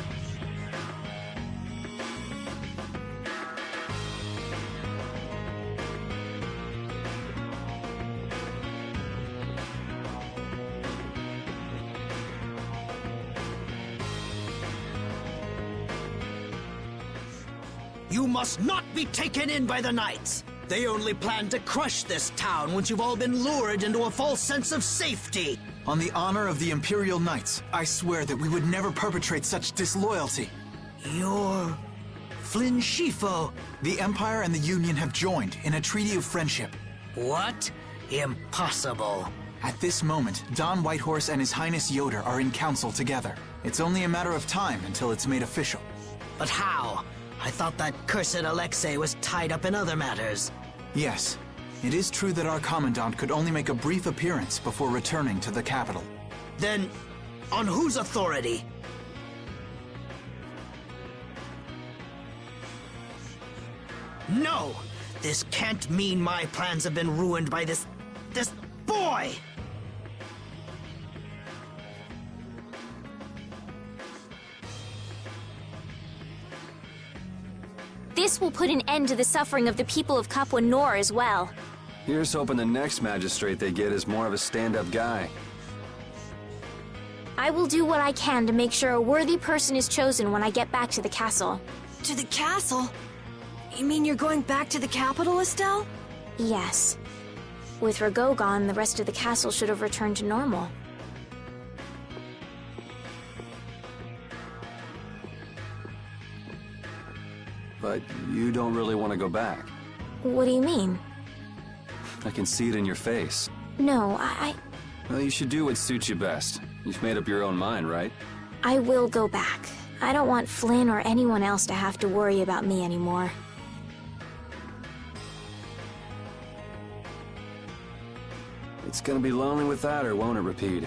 You must not be taken in by the Knights! They only plan to crush this town once you've all been lured into a false sense of safety! On the honor of the Imperial Knights, I swear that we would never perpetrate such disloyalty. You're... Flynn Scifo. The Empire and the Union have joined in a treaty of friendship. What? Impossible. At this moment, Don Whitehorse and His Highness Yoder are in council together. It's only a matter of time until it's made official. But how? I thought that cursed Alexei was tied up in other matters. Yes. It is true that our Commandant could only make a brief appearance before returning to the capital. Then, on whose authority? No! This can't mean my plans have been ruined by this boy! This will put an end to the suffering of the people of Capua Nor as well. Here's hoping the next magistrate they get is more of a stand-up guy. I will do what I can to make sure a worthy person is chosen when I get back to the castle. To the castle? You mean you're going back to the capital, Estelle? Yes. With Rago gone, the rest of the castle should have returned to normal. But you don't really want to go back. What do you mean? I can see it in your face. No, Well, you should do what suits you best. You've made up your own mind, right? I will go back. I don't want Flynn or anyone else to have to worry about me anymore. It's gonna be lonely without her, won't it, Repeat?